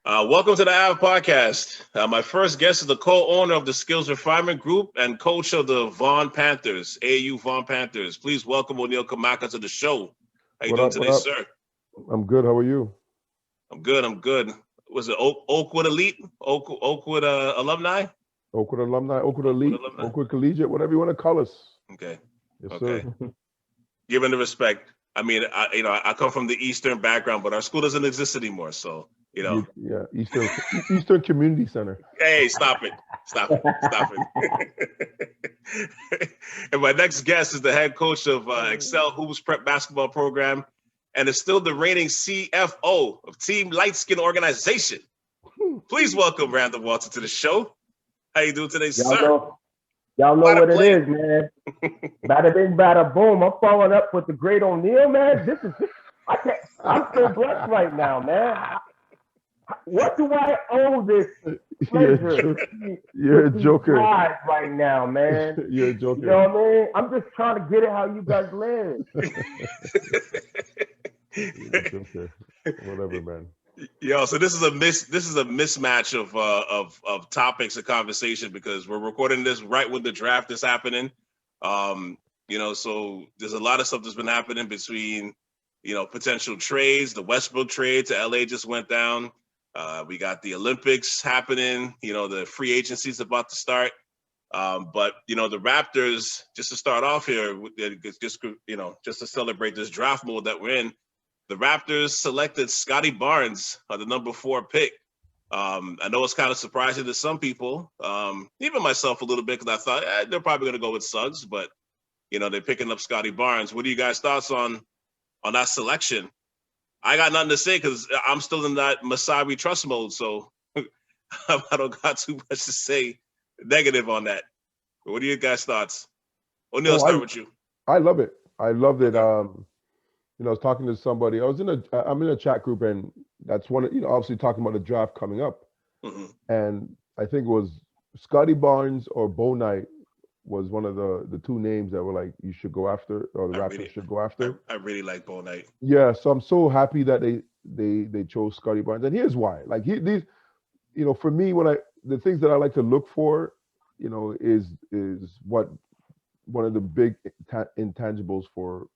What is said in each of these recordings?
Welcome to the Ave Podcast. My first guest is the co-owner of the Skills Refinement Group and coach of the Vaughan Panthers, AAU Vaughan Panthers. Please welcome O'Neil Kamaka to the show. How you doing today, What up? sir? I'm good. How are you? I'm good. Was it Oakwood Elite? Oakwood alumni? Oakwood alumni, Oakwood Elite, Alumni. Oakwood Collegiate, whatever you want to call us. Okay. Yes, Okay. sir. Given the respect. I mean, I come from the Eastern background, but our school doesn't exist anymore. So, Yeah, Eastern Community Center. Hey, stop it. And my next guest is the head coach of Excel Hoops Prep Basketball Program and is still the reigning CFO of Team Light Skin Organization. Please welcome Randall Walter to the show. How you doing today, sir? Y'all know what it is, man. Bada bing, bada boom. I'm following up with the great O'Neil, man. I'm so blessed right now, man. What do I owe this pleasure? You're a joker. Right now, man. You're a joker. You know what I mean? I'm just trying to get it how you guys live. You're a joker. Whatever, man. Yo, so this is a mismatch of topics of conversation because we're recording this right when the draft is happening. So there's a lot of stuff that's been happening between, potential trades. The Westbrook trade to LA just went down. We got the Olympics happening. The free agency is about to start. But the Raptors, just to start off here, just to celebrate this draft mode that we're in. The Raptors selected Scottie Barnes, the number 4 pick. I know it's kind of surprising to some people, even myself a little bit, because I thought they're probably going to go with Suggs, but they're picking up Scottie Barnes. What are you guys' thoughts on that selection? I got nothing to say because I'm still in that Masai trust mode, so I don't got too much to say negative on that. But what are you guys' thoughts? O'Neil, start with you. I love it. I loved it. I was talking to somebody. I'm in a chat group, and that's one. Obviously talking about the draft coming up, and I think it was Scottie Barnes or Bo Knight was one of the two names that were like you should go after, or the Raptors should go after. I really like Bo Knight. Yeah, so I'm so happy that they chose Scottie Barnes, and here's why. Like for me, the things that I like to look for, is what one of the big intangibles for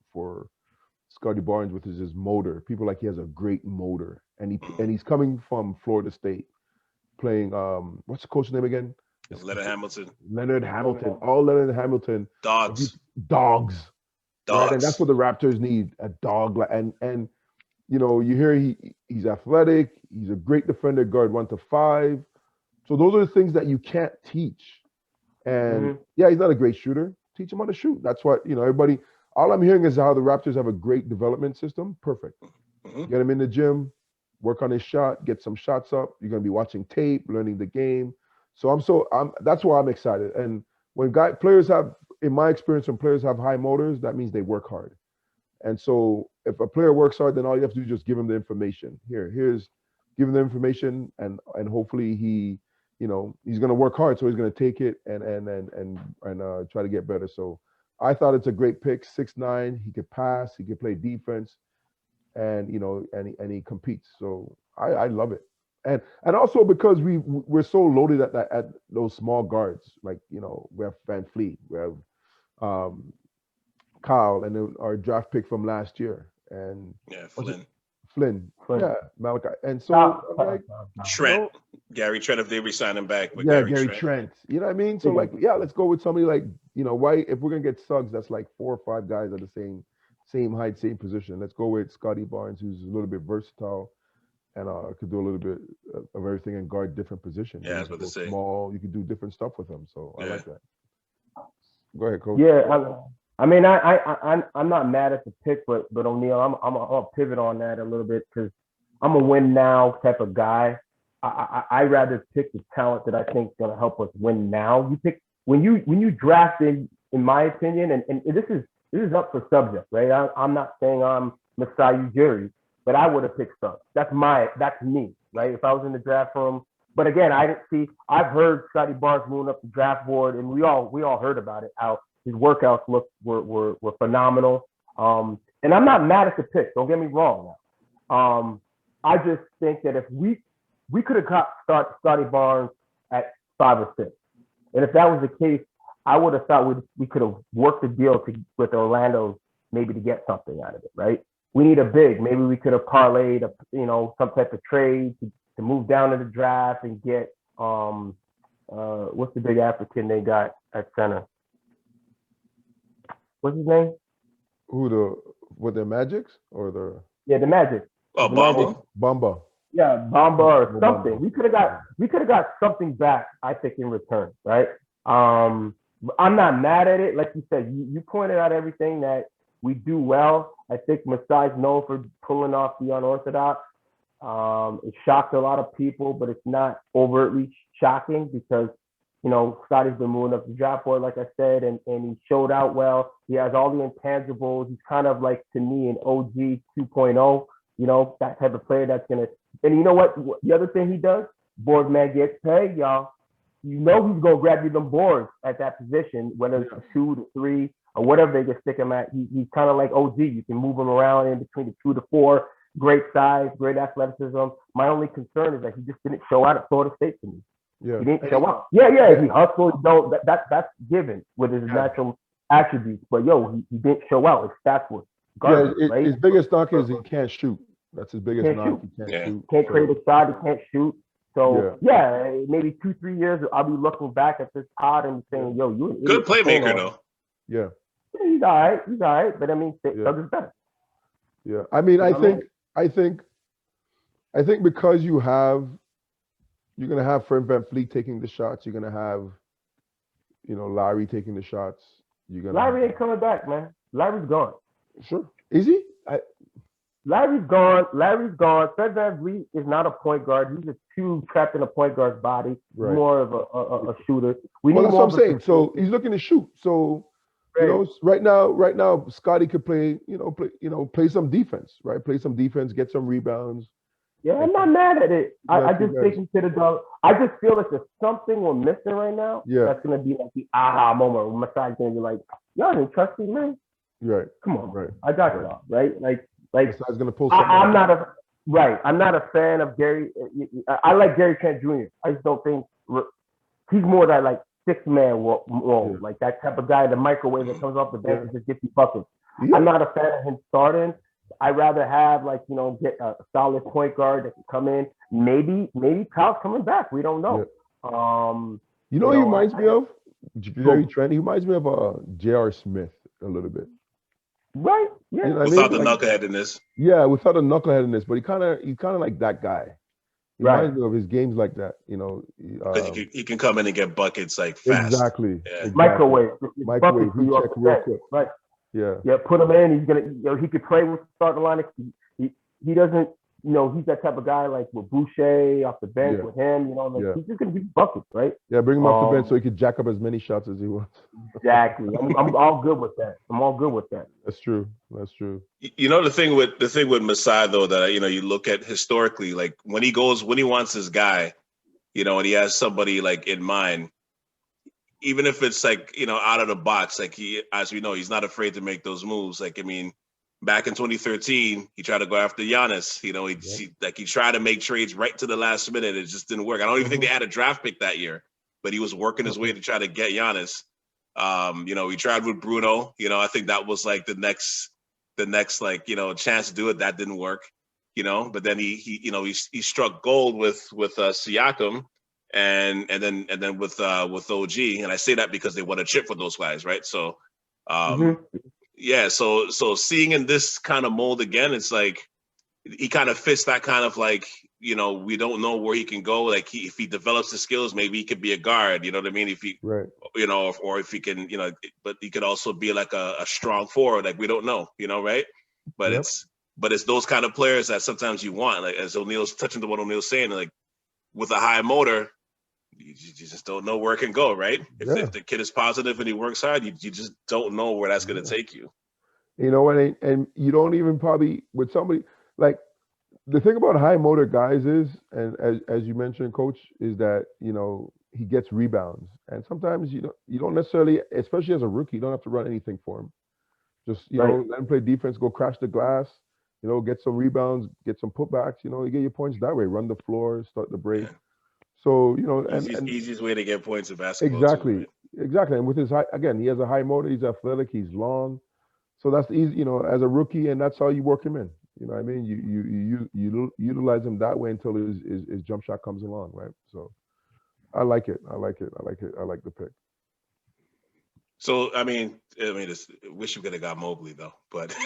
Scottie Barnes, which is his motor. People like he has a great motor, and he's coming from Florida State, playing what's the coach's name again? Leonard Hamilton. Leonard Hamilton. All Leonard Hamilton. Dogs. Right? And that's what the Raptors need, a dog. And you hear he's athletic. He's a great defender, guard 1 to 5. So those are the things that you can't teach. And yeah, he's not a great shooter. Teach him how to shoot. That's what everybody. All I'm hearing is how the Raptors have a great development system. Perfect. Get him in the gym, work on his shot, get some shots up. You're gonna be watching tape, learning the game. So that's why I'm excited. And when players have, in my experience, when players have high motors, that means they work hard. And so if a player works hard, then all you have to do is just give him the information. Give him the information, and hopefully he's gonna work hard. So he's gonna take it and try to get better. So I thought it's a great pick. 6'9", he could pass, he could play defense, and he competes. So I love it. And also because we're so loaded at those small guards, like we have Van Fleet, we have Kyle, and then our draft pick from last year, and Flynn, yeah, Malachi, and so like Trent, Gary Trent, if they resign him back, but Gary Trent, you know what I mean? So let's go with somebody like why if we're gonna get Suggs, that's like 4 or 5 guys at the same height, same position. Let's go with Scottie Barnes, who's a little bit versatile. And could do a little bit of everything and guard different positions. Yeah, I was about to say. Small, you can do different stuff with them. So I like that. Go ahead, Coach. Yeah, I'm not mad at the pick, but O'Neil, I'll pivot on that a little bit because I'm a win now type of guy. I rather pick the talent that I think is going to help us win now. You pick when you draft in my opinion, and this is up for subject, right? I'm not saying I'm Masai Ujiri. But I would have picked Suggs. That's me, right? If I was in the draft room. But again, I've heard Scottie Barnes moving up the draft board, and we all heard about it, how his workouts were phenomenal. And I'm not mad at the pick, don't get me wrong. I just think that if we we could have got Scottie Barnes at 5 or 6. And if that was the case, I would have thought we could have worked a deal with Orlando maybe to get something out of it, right? We need a big. Maybe we could have parlayed, some type of trade to move down to the draft and get what's the big African they got at center? What's his name? With the Magics or the Magic. Oh, Bamba. Bamba. Yeah, Bamba or something. Bamba. We could have got something back, I think, in return, right? I'm not mad at it. Like you said, you pointed out everything that we do well. I think Masai's known for pulling off the unorthodox. It shocked a lot of people, but it's not overtly shocking because, Scottie's been moving up the draft board, like I said, and he showed out well. He has all the intangibles. He's kind of like, to me, an OG 2.0, that type of player that's going to, and you know what? The other thing he does, board man gets paid, y'all. He's going to grab you them boards at that position, whether it's a 2 to 3 or whatever they just stick him at. He's kind of like OG. You can move him around in between the 2 to 4. Great size, great athleticism. My only concern is that he just didn't show out at Florida State to me. Yeah. He didn't show up. Yeah. He hustled. That's given with his natural attributes. But he didn't show out. His stats were garbage, right? His biggest knock is he can't shoot. That's his biggest knock. He can't shoot. Can't create a shot. He can't shoot. So maybe 2-3 years, I'll be looking back at this pod and saying, "Yo, you an good playmaker though." Yeah. He's all right. But I mean, Doug is better. Yeah. I mean, I think because you're gonna have Fred VanVleet taking the shots. You're gonna have, Larry taking the shots. Larry ain't coming back, man. Larry's gone. Sure. Is he? Larry's gone. Fred VanVleet is not a point guard. He's a 2 trapped in a point guard's body. Right. More of a shooter. That's what I'm saying. So he's looking to shoot. So right now, Scottie could play some defense, right? Play some defense, get some rebounds. Yeah, I'm not mad at it. I just think he could have done. I just feel like there's something we're missing right now. Yeah. That's gonna be like the aha moment where Masai's gonna be like, y'all didn't trust me, man. Right. Come on, right. I got y'all, right? Like Masai's gonna pull. I'm not a fan of Gary. I like Gary Trent Jr. I just don't think he's more that like 6-man role, like that type of guy, the microwave that comes off the bench and just gets you buckets. Yeah. I'm not a fan of him starting. I'd rather have get a solid point guard that can come in. Maybe Kyle's coming back. We don't know. Yeah. He reminds me of Gary Trent. He reminds me of J.R. Smith a little bit. Right. Yeah. Without the knuckleheadedness. Yeah, without the knuckleheadedness, but he's kind of like that guy. He reminds me of his games like that. Because he can come in and get buckets like fast. Exactly. Microwave. Microwave. He check real quick. Right. Yeah. Yeah. Put him in. He's gonna. He could play with the starting line. He doesn't. He's that type of guy like with Boucher off the bench with him. He's just gonna be buckets, right? Yeah. Bring him off the bench so he could jack up as many shots as he wants. Exactly. I'm all good with that. That's true. The thing with Masai though, that you look at historically, like when he wants his guy, and he has somebody like in mind. Even if it's like, out of the box, like as we know, he's not afraid to make those moves. Like, I mean, back in 2013, he tried to go after Giannis. He tried to make trades right to the last minute. It just didn't work. I don't even think they had a draft pick that year, but he was working his way to try to get Giannis. He tried with Bruno. I think that was like the next chance to do it. That didn't work. But then he struck gold with Siakam. And then with OG, and I say that because they want a chip for those guys, right? So, so seeing in this kind of mold again, it's like he kind of fits that kind of like we don't know where he can go. Like if he develops the skills, maybe he could be a guard. You know what I mean? If he, right, or if he can, but he could also be like a strong forward. Like we don't know, right? But it's those kind of players that sometimes you want. Like as O'Neil's touching to what O'Neil's saying, like with a high motor. You just don't know where it can go, right? If the kid is positive and he works hard, you just don't know where that's going to take you. And you don't even probably with somebody like the thing about high motor guys is, and as you mentioned, Coach, is that he gets rebounds, and sometimes you don't necessarily, especially as a rookie, you don't have to run anything for him. Just let him play defense, go crash the glass, get some rebounds, get some putbacks. You get your points that way. Run the floor, start the break. Yeah. So easiest way to get points in basketball too, exactly, right? exactly. And with his he has a high motor. He's athletic. He's long. So that's easy. As a rookie, and that's how you work him in. You know what I mean? You utilize him that way until his jump shot comes along, right? So I like it. I like it. I like it. I like the pick. So I mean, wish we could have got Mobley though, but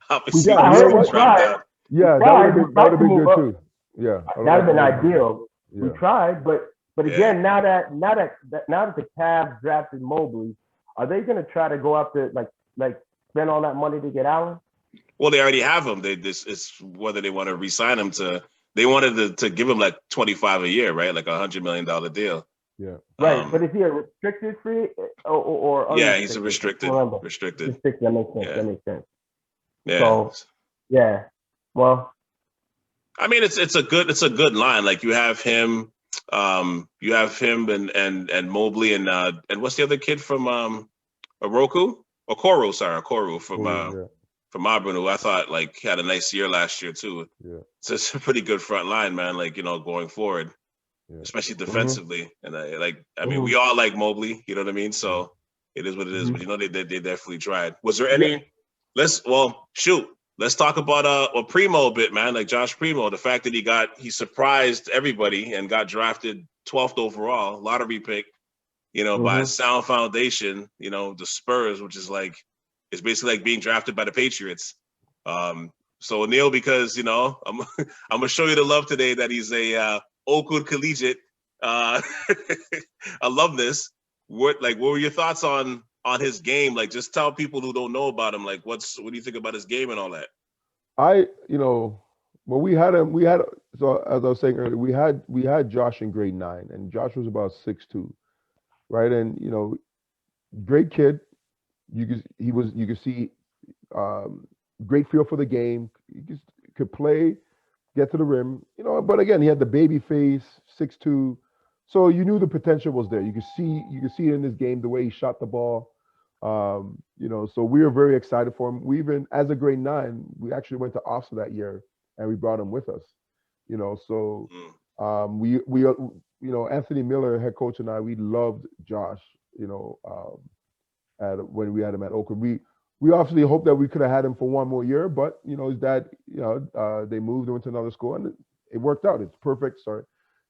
obviously I heard we tried. out. Yeah, that would have been good too. Yeah, that would have been ideal. Yeah. We tried, but again, now that the Cavs drafted Mobley, are they going to try to go up to like spend all that money to get Allen? Well, they already have him. It's whether they want to re-sign him to. They wanted to give him like 25 a year, right? Like $100 million deal. Yeah. Right, but is he a restricted free or yeah, he's a restricted. Restricted. That makes sense. Yeah. That makes sense. Yeah. So, yeah. Well, I mean, it's a good line. Like you have him, and Mobley and what's the other kid from Okoro from Auburn, who I thought like had a nice year last year too. Yeah. So it's a pretty good front line, man. Like going forward. Yeah. Especially defensively, and we all like Mobley, you know what I mean? So it is what it is. But they definitely tried. Was there any? Let's talk about Primo a bit, man. Like Josh Primo, the fact that he surprised everybody and got drafted 12th overall, lottery pick, by a sound foundation, the Spurs, which is it's basically like being drafted by the Patriots. So O'Neil, because I'm gonna show you the love today that he's a Oakwood Collegiate alumnus. What were your thoughts on his game? Like, just tell people who don't know about him, like what do you think about his game and all that? When we had so as I was saying earlier, we had Josh in grade 9, and Josh was about 6'2", right? And great kid. You could see great feel for the game. He could play, get to the rim, but again, he had the baby face, 6'2", so you knew the potential was there. You could see it in his game, the way he shot the ball. So we were very excited for him. We even, as a grade 9, we actually went to Ofsa that year, and we brought him with us. So we Anthony Miller, head coach, and we loved Josh. When we had him at Oakland, we obviously hoped that we could have had him for one more year, but his dad, they moved him to another school, and it worked out. It's perfect. Sorry,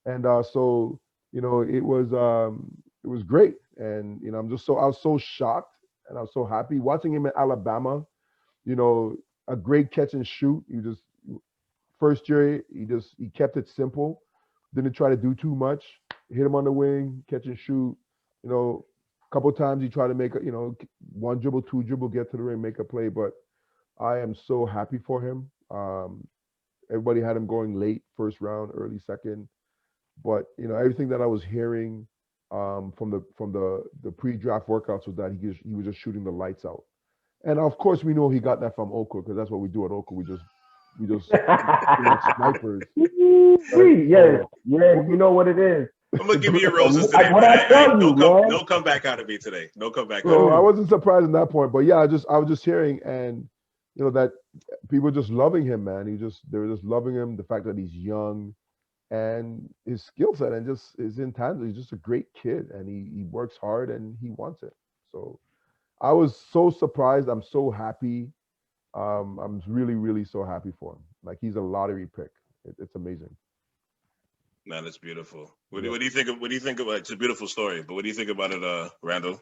and so it was great, and I was so shocked, and I was so happy watching him at Alabama. A great catch and shoot. First year he kept it simple, didn't try to do too much. Hit him on the wing, catch and shoot. A couple of times he tried to make one dribble, two dribble, get to the rim, make a play. But I am so happy for him. Everybody had him going late first round, early second. But everything that I was hearing from the pre-draft workouts was that he was just shooting the lights out. And of course we know he got that from Oakwood, because that's what we do at Oakwood. We just snipers. Yeah, you know what it is. I'm gonna give you your roses today. No comeback out of me today. No comeback. So I wasn't surprised at that point, but yeah, I was just hearing, and that people were just loving him, man. They were just loving him. The fact that he's young, and his skill set, and just his intangible. He's just a great kid, and he works hard, and he wants it. So I was so surprised. I'm so happy. I'm really, really so happy for him. Like, he's a lottery pick. It's amazing. Man, it's beautiful. What do you think of? What do you think about? It's a beautiful story, but what do you think about it, Randall?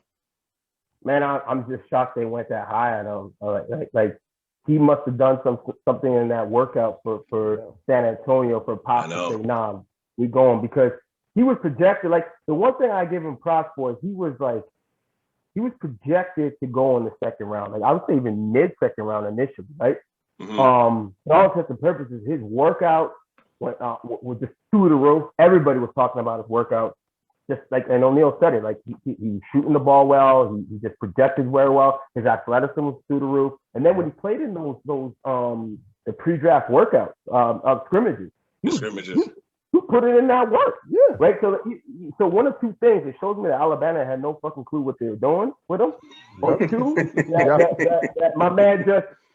Man, I'm just shocked they went that high on him. Like he must have done something in that workout for San Antonio for Pop to say, nah, we going, because he was projected. Like, the one thing I give him props for is he was projected to go in the second round. Like, I would say even mid-second round initially, right? Mm-hmm. For all intents and purposes, his workout was just through the roof. Everybody was talking about his workout. Just like, and O'Neil said it, like he was shooting the ball well. He just projected very well. His athleticism was through the roof. And then when he played in those the pre-draft workouts, scrimmages, he put it in that work. Yeah. Right. So one of two things. It shows me that Alabama had no fucking clue what they were doing with him. Or two, that my man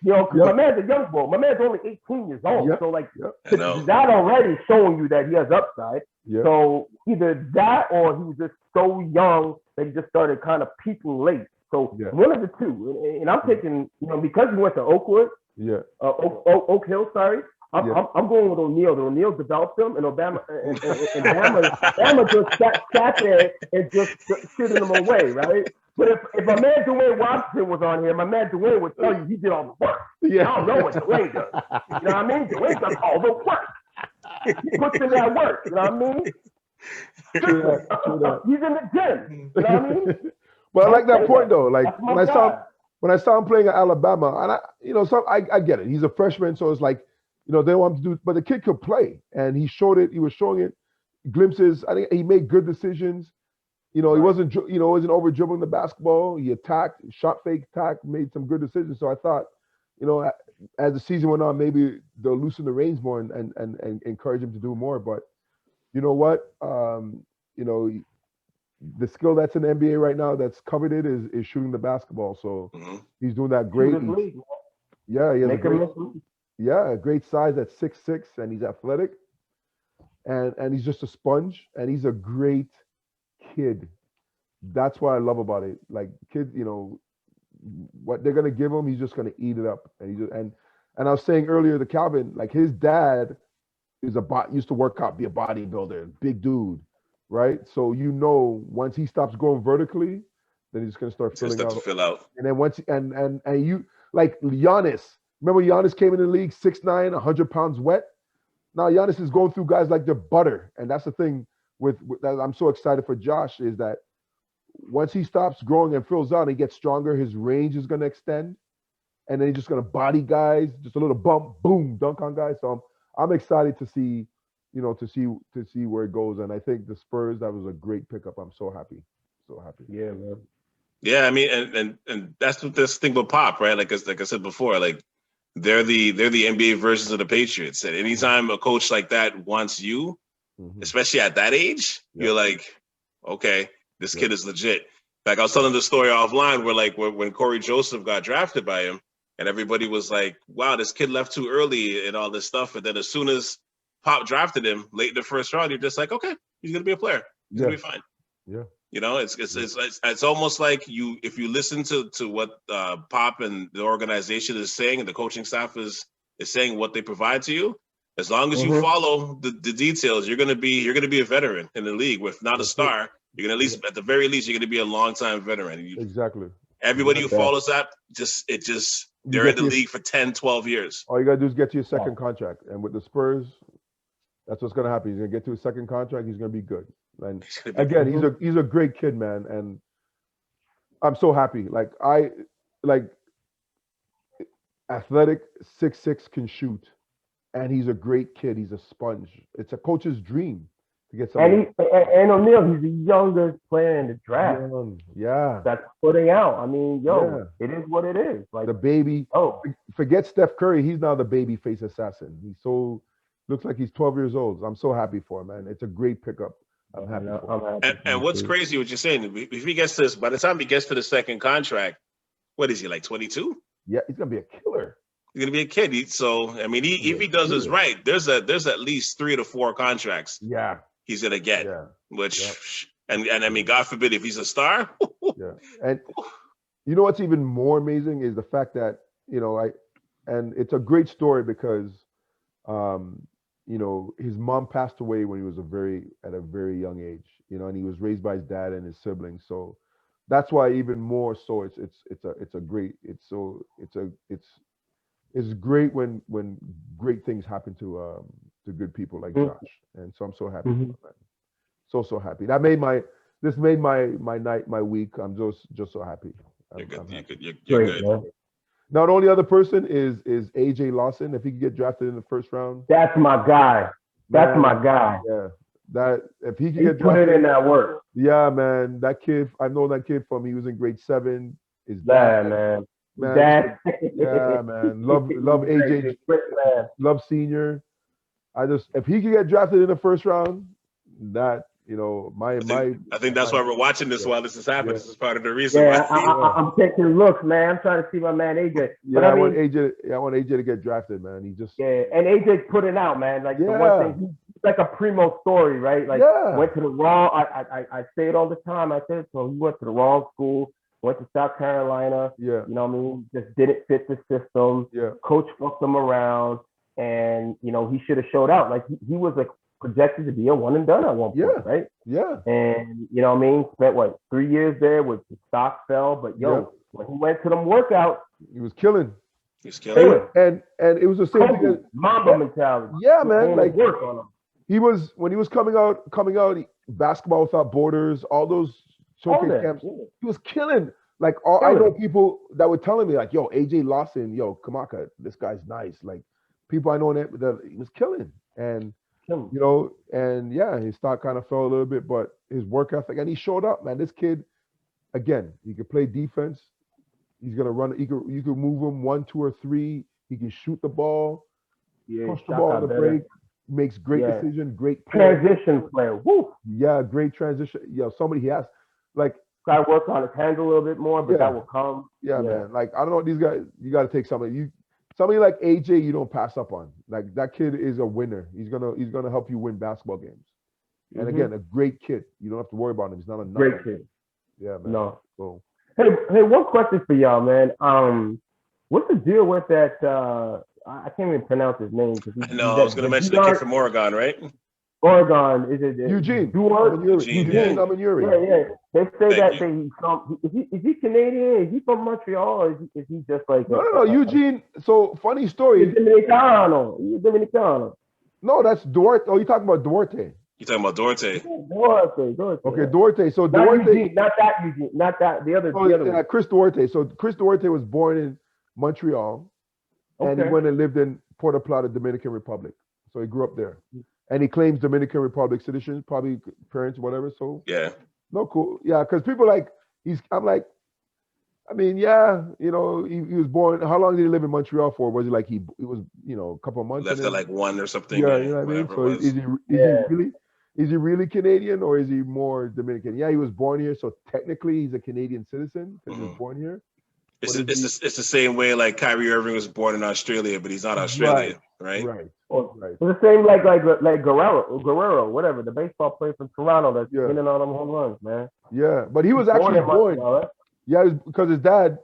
You know, because my man's a young boy. My man's only 18 years old. So, like, that already showing you that he has upside. So, either that or he was just so young that he just started kind of peaking late. So, one of the two. And I'm taking, you know, because he went to Oakwood, Oak Hill, sorry. I'm going with O'Neil. O'Neil developed him, and Bama just sat there and just shooting him away, right? But if my man Dwayne Washington was on here, my man Dwayne would tell you he did all the work. I don't know what Dwayne does. You know what I mean? Dwayne does all the work. He puts in that work. You know what I mean? He's in the gym. You know what I mean? But I like that point though. Like when I saw him playing at Alabama, and I get it. He's a freshman, so it's like, you know, they want him to do, but the kid could play, and he showed it. He was showing it, glimpses. I think he made good decisions. You know, he wasn't over dribbling the basketball. He attacked, shot fake, attacked, made some good decisions. So I thought, you know, as the season went on, maybe they'll loosen the reins more and encourage him to do more. But you know what? You know, the skill that's in the NBA right now that's coveted is shooting the basketball. So he's doing that great. He has a great size at 6'6", and he's athletic, and he's just a sponge, and he's a great kid. That's what I love about it. Like, kids, you know, what they're gonna give him, he's just gonna eat it up. And I was saying earlier to Calvin, like, his dad is used to work out, be a bodybuilder, big dude, right? So, you know, once he stops growing vertically, then he's gonna start filling out. And then once and you, like Giannis. Remember Giannis came in the league 6'9", 100 pounds wet. Now Giannis is going through guys like they're butter, and that's the thing with that I'm so excited for Josh, is that once he stops growing and fills out and he gets stronger, his range is going to extend, and then he's just going to body guys, just a little bump, boom, dunk on guys. So I'm excited to see, you know, to see where it goes. And I think the Spurs, that was a great pickup. I'm so happy, so happy. Yeah, man. Yeah, I mean, and that's what this thing with Pop, right? Like I said before, like, they're the NBA versions of the Patriots. And anytime a coach like that wants you, especially at that age, you're like, okay, this kid is legit. Like, I was telling the story offline where when Corey Joseph got drafted by him, and everybody was like, wow, this kid left too early and all this stuff. And then as soon as Pop drafted him late in the first round, you're just like, okay, he's gonna be a player. He's gonna be fine. Yeah. You know, it's almost like if you listen to what Pop and the organization is saying, and the coaching staff is saying what they provide to you, as long as you follow the details, you're gonna be a veteran in the league. If not a star, you're gonna at the very least, you're gonna be a long-time veteran. Exactly. Everybody who follows that, they're in the league for 10, 12 years. All you gotta do is get to your second contract, and with the Spurs, that's what's gonna happen. He's gonna get to his second contract. He's gonna be good. And again, he's a great kid, man, and I'm so happy. Like, athletic, 6'6", can shoot, and he's a great kid. He's a sponge. It's a coach's dream to get somebody. And O'Neil, he's the youngest player in the draft. Yeah, that's putting out. I mean, it is what it is. Like, the baby. Forget Steph Curry. He's now the baby face assassin. Looks like he's 12 years old. I'm so happy for him, man. It's a great pickup. I'm happy. And what's crazy, what you're saying, if he gets this, by the time he gets to the second contract, what is he, like 22? Yeah, he's gonna be a killer. He's gonna be a kid. So I mean, if he does this right, there's at least 3 to 4 contracts. Yeah, he's gonna get. Yeah. And I mean, God forbid if he's a star. Yeah, and you know what's even more amazing is the fact that, you know, and it's a great story because, you know, his mom passed away when he was at a very young age, you know, and he was raised by his dad and his siblings. So that's why even more so it's great when great things happen to good people like Josh. And so I'm so happy. So happy. This made my night, my week. I'm just so happy. You're good. Man. Now, the only other person is AJ Lawson. If he could get drafted in the first round, that's my guy. That's my guy. Yeah, that if he could get drafted, put it in that work. Yeah, man. That kid, I've known that kid from he was in grade 7. His dad, man. Yeah, man. Love AJ. Love senior. If he could get drafted in the first round, that You know, I think that's why we're watching this while this is happening. This is part of the reason why. I'm taking looks, man. I'm trying to see my man AJ. But I want AJ to get drafted, man. He just and AJ's putting out, man. Like the one thing, he's like a Primo story, right? Like went to the wrong. I say it all the time. I said so. He went to the wrong school. Went to South Carolina. Yeah. You know what I mean? Just didn't fit the system. Yeah. Coach fucked him around, and you know he should have showed out. Like he was like projected to be a one and done at one point, right? Yeah. And you know what I mean? Spent 3 years there, with the stock fell, but when he went to them workouts, he was killing. He's killing. And it was the same thing. Mamba mentality. Yeah, man. Like work on him. He was when he was coming out, Basketball Without Borders, all those showcase camps. He was killing. Like I know people that were telling me like, "Yo, AJ Lawson, Kamaka, this guy's nice." Like people I know that he was killing, and you know, and his stock kind of fell a little bit, but his work ethic, and he showed up, man. This kid, again, he could play defense. He's gonna run. You could move him 1, 2, or 3. He can shoot the ball, push the ball on the break. Makes great decision, great transition player. Woo! Yeah, great transition. Somebody he has like. Got to work on his hands a little bit more, but that will come. Yeah, man. Like I don't know these guys. You got to take somebody like AJ. You don't pass up on. Like that kid is a winner. He's gonna help you win basketball games. And again, a great kid. You don't have to worry about him. He's not a great kid. Yeah, man. No. So hey, one question for y'all, man. What's the deal with that? I can't even pronounce his name. I was gonna mention the kid from Oregon, right? Oregon, is it Eugene? Eugene Amanuri. Yeah. They say that is he Canadian? Is he from Montreal? Or is he just like no, Eugene? So funny story. He's Dominicano. No, that's Duarte. Oh, you talking about Duarte? You talking about Duarte? Duarte. Okay, Duarte. So not Duarte, Eugene, not that. The other. Yeah, Chris Duarte. So Chris Duarte was born in Montreal, and he went and lived in Puerto Plata, Dominican Republic. So he grew up there. And he claims Dominican Republic citizen, probably parents, whatever. So no, cool. Yeah, because people I'm like, I mean, he was born. How long did he live in Montreal for? Was it like he was, a couple of months? Left at like 1 or something. Yeah, you know what I mean. So is he really Canadian or is he more Dominican? Yeah, he was born here, so technically he's a Canadian citizen because he was born here. It's the same way like Kyrie Irving was born in Australia, but he's not Australian, right? Right. It's the same like Guerrero, whatever, the baseball player from Toronto that's hitting all them home runs, man. Yeah, but he was actually born. Right? Yeah, it was because his dad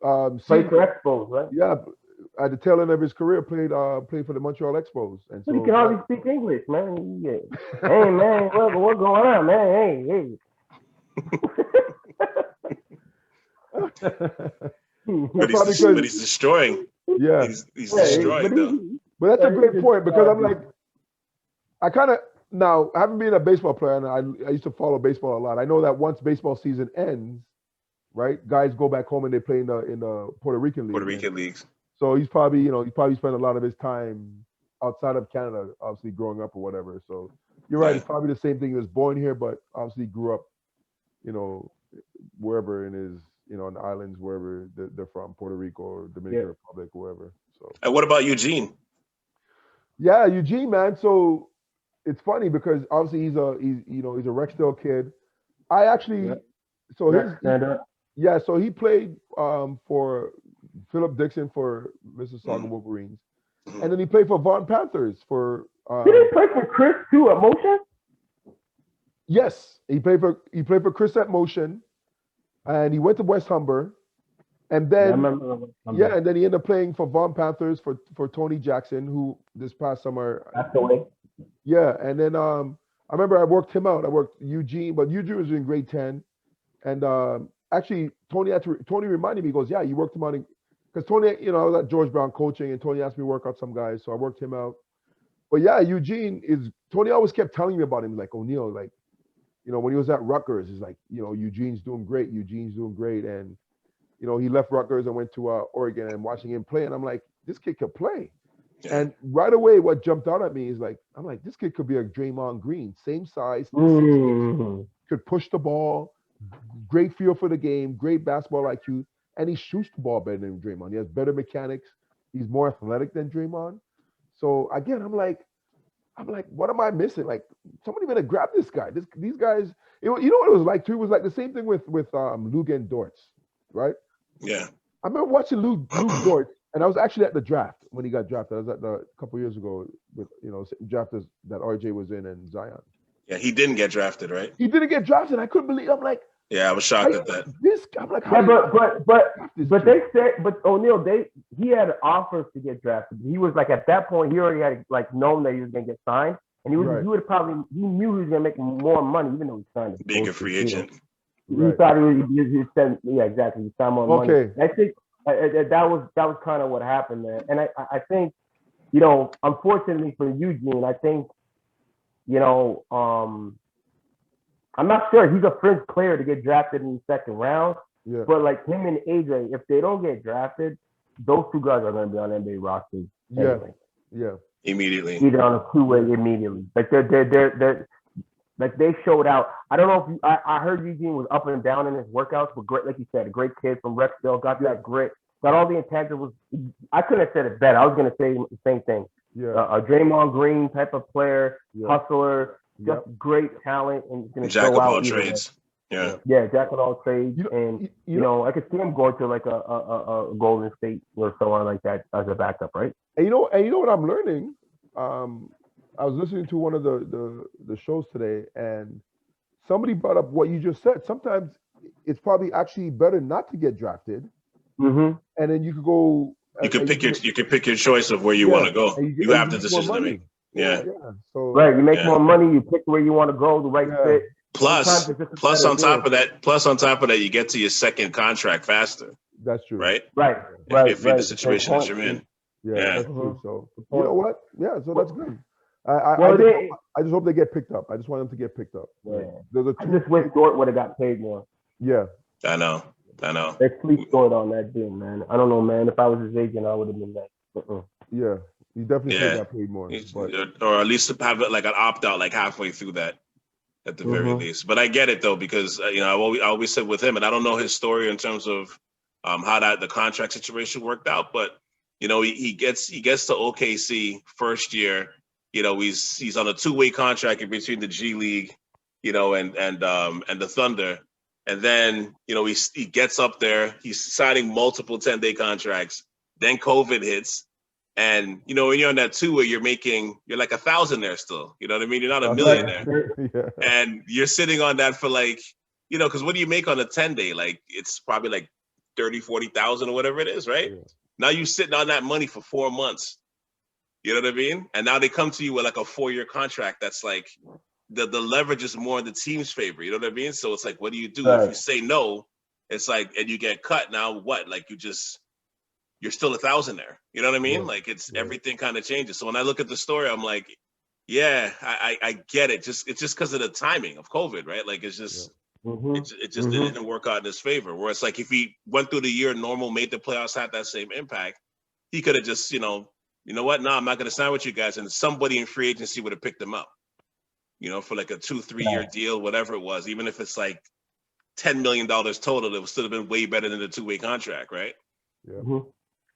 played for Expos, right? Yeah, at the tail end of his career, played for the Montreal Expos, and so he can hardly speak English, man. Hey, man, what's going on, man? But he's destroying. Yeah, he's destroying though. But that's a great point because I'm like, I haven't been a baseball player, and I used to follow baseball a lot. I know that once baseball season ends, right, guys go back home and they play in the Puerto Rican leagues. So he's probably spent a lot of his time outside of Canada, obviously growing up or whatever. So you're right, it's probably the same thing. He was born here, but obviously grew up, wherever in his, in the islands, wherever they're from, Puerto Rico or Dominican Republic, wherever. So. And what about Eugene? Yeah, Eugene, man. So it's funny because obviously he's a Rexdale kid. I actually, so he played for Philip Dixon for Mississauga Wolverines, and then he played for Vaughan Panthers for. Did he play for Chris too at Motion? Yes, he played for Chris at Motion, and he went to West Humber. And then, and then he ended up playing for Vaughan Panthers for Tony Jackson, who this past summer. That's away. Yeah, and then I remember I worked him out. I worked Eugene, but Eugene was in grade 10, and actually Tony reminded me. He goes, "Yeah, you worked him out," because Tony, I was at George Brown coaching, and Tony asked me to work out some guys, so I worked him out. But yeah, Tony always kept telling me about him, like O'Neil, like when he was at Rutgers, he's like, Eugene's doing great, and. He left Rutgers and went to Oregon, and watching him play, and I'm like, this kid could play. Yeah. And right away, what jumped out at me is I'm like, this kid could be a Draymond Green, same size, could push the ball, great feel for the game, great basketball IQ, and he shoots the ball better than Draymond. He has better mechanics. He's more athletic than Draymond. So again, I'm like, I'm like, what am I missing? Like, somebody better grab this guy. These guys, you know what it was like too? It was like the same thing with Lugan Dortz, right? Yeah. I remember watching Luke Dortz, and I was actually at the draft when he got drafted. I was at a couple years ago with draft that RJ was in and Zion. Yeah, he didn't get drafted, right? He didn't get drafted. I couldn't believe. I'm like, yeah, I was shocked at that. This, I'm like, but they said, but O'Neil, he had offers to get drafted. He was like, at that point, he already had like known that he was gonna get signed, and he knew he was gonna make more money even though he signed. Being a free agent. He thought he was exactly. He signed more money. And I think that was kind of what happened there, and I think, unfortunately for Eugene, I think, I'm not sure he's a fringe player to get drafted in the second round. Yeah. But like him and AJ, if they don't get drafted, those two guys are going to be on NBA rosters. Anyway. Yeah. Immediately. Either on a two-way immediately. Like they're like they showed out. I don't know if I heard Eugene was up and down in his workouts, but great, like you said, a great kid from Rexdale, got that grit, got all the intangibles. I couldn't have said it better. I was going to say the same thing. Yeah. A Draymond Green type of player, hustler. Just great talent and going to jack show of out all trades. Yeah, jack of all trades, and I could see him going to like a Golden State or someone like that as a backup, right? And you know what I'm learning. I was listening to one of the shows today, and somebody brought up what you just said. Sometimes it's probably actually better not to get drafted, and then you could go. You can pick your choice of where you want to go. You have the decision to make. Yeah. So right, you make more money, you pick where you want to go, the right fit. Plus on top of that, you get to your second contract faster. That's true. Right. If you're the situation that you're in. Yeah. That's true. So you know what? Yeah. So that's good. I just hope they get picked up. I just want them to get picked up. Yeah. I just wish Dort would have got paid more. Yeah. I know. They sleep Dort on that deal, man. I don't know, man. If I was his agent, I would have been like, Yeah. You definitely got paid more. Or at least have it like an opt-out like halfway through that at the very least. But I get it though, because I always said with him, and I don't know his story in terms of how the contract situation worked out, but he gets to OKC first year. He's on a two-way contract in between the G League, and the Thunder. And then, he gets up there, he's signing multiple 10-day contracts. Then COVID hits. And, when you're on that two-way, you're like 1,000 there still. You know what I mean? You're not a millionaire. And you're sitting on that for like, because what do you make on a 10-day? Like, it's probably like 30, 40,000 or whatever it is, right? Yeah. Now you're sitting on that money for 4 months. You know what I mean? And now they come to you with like a 4-year contract that's like, the leverage is more in the team's favor. You know what I mean? So it's like, what do you do? Right. If you say no, it's like, and you get cut, now what? Like you're still 1,000 there. You know what I mean? Yeah. Like everything kind of changes. So when I look at the story, I'm like, yeah, I get it. It's just because of the timing of COVID, right? Like it's just, it just didn't work out in his favor. Where it's like, if he went through the year normal, made the playoffs, had that same impact, he could have just, you know what? No, I'm not going to sign with you guys. And somebody in free agency would have picked him up, for like a 2-3 year deal, whatever it was, even if it's like $10 million total, it would still have been way better than the 2-way contract, right? Yeah.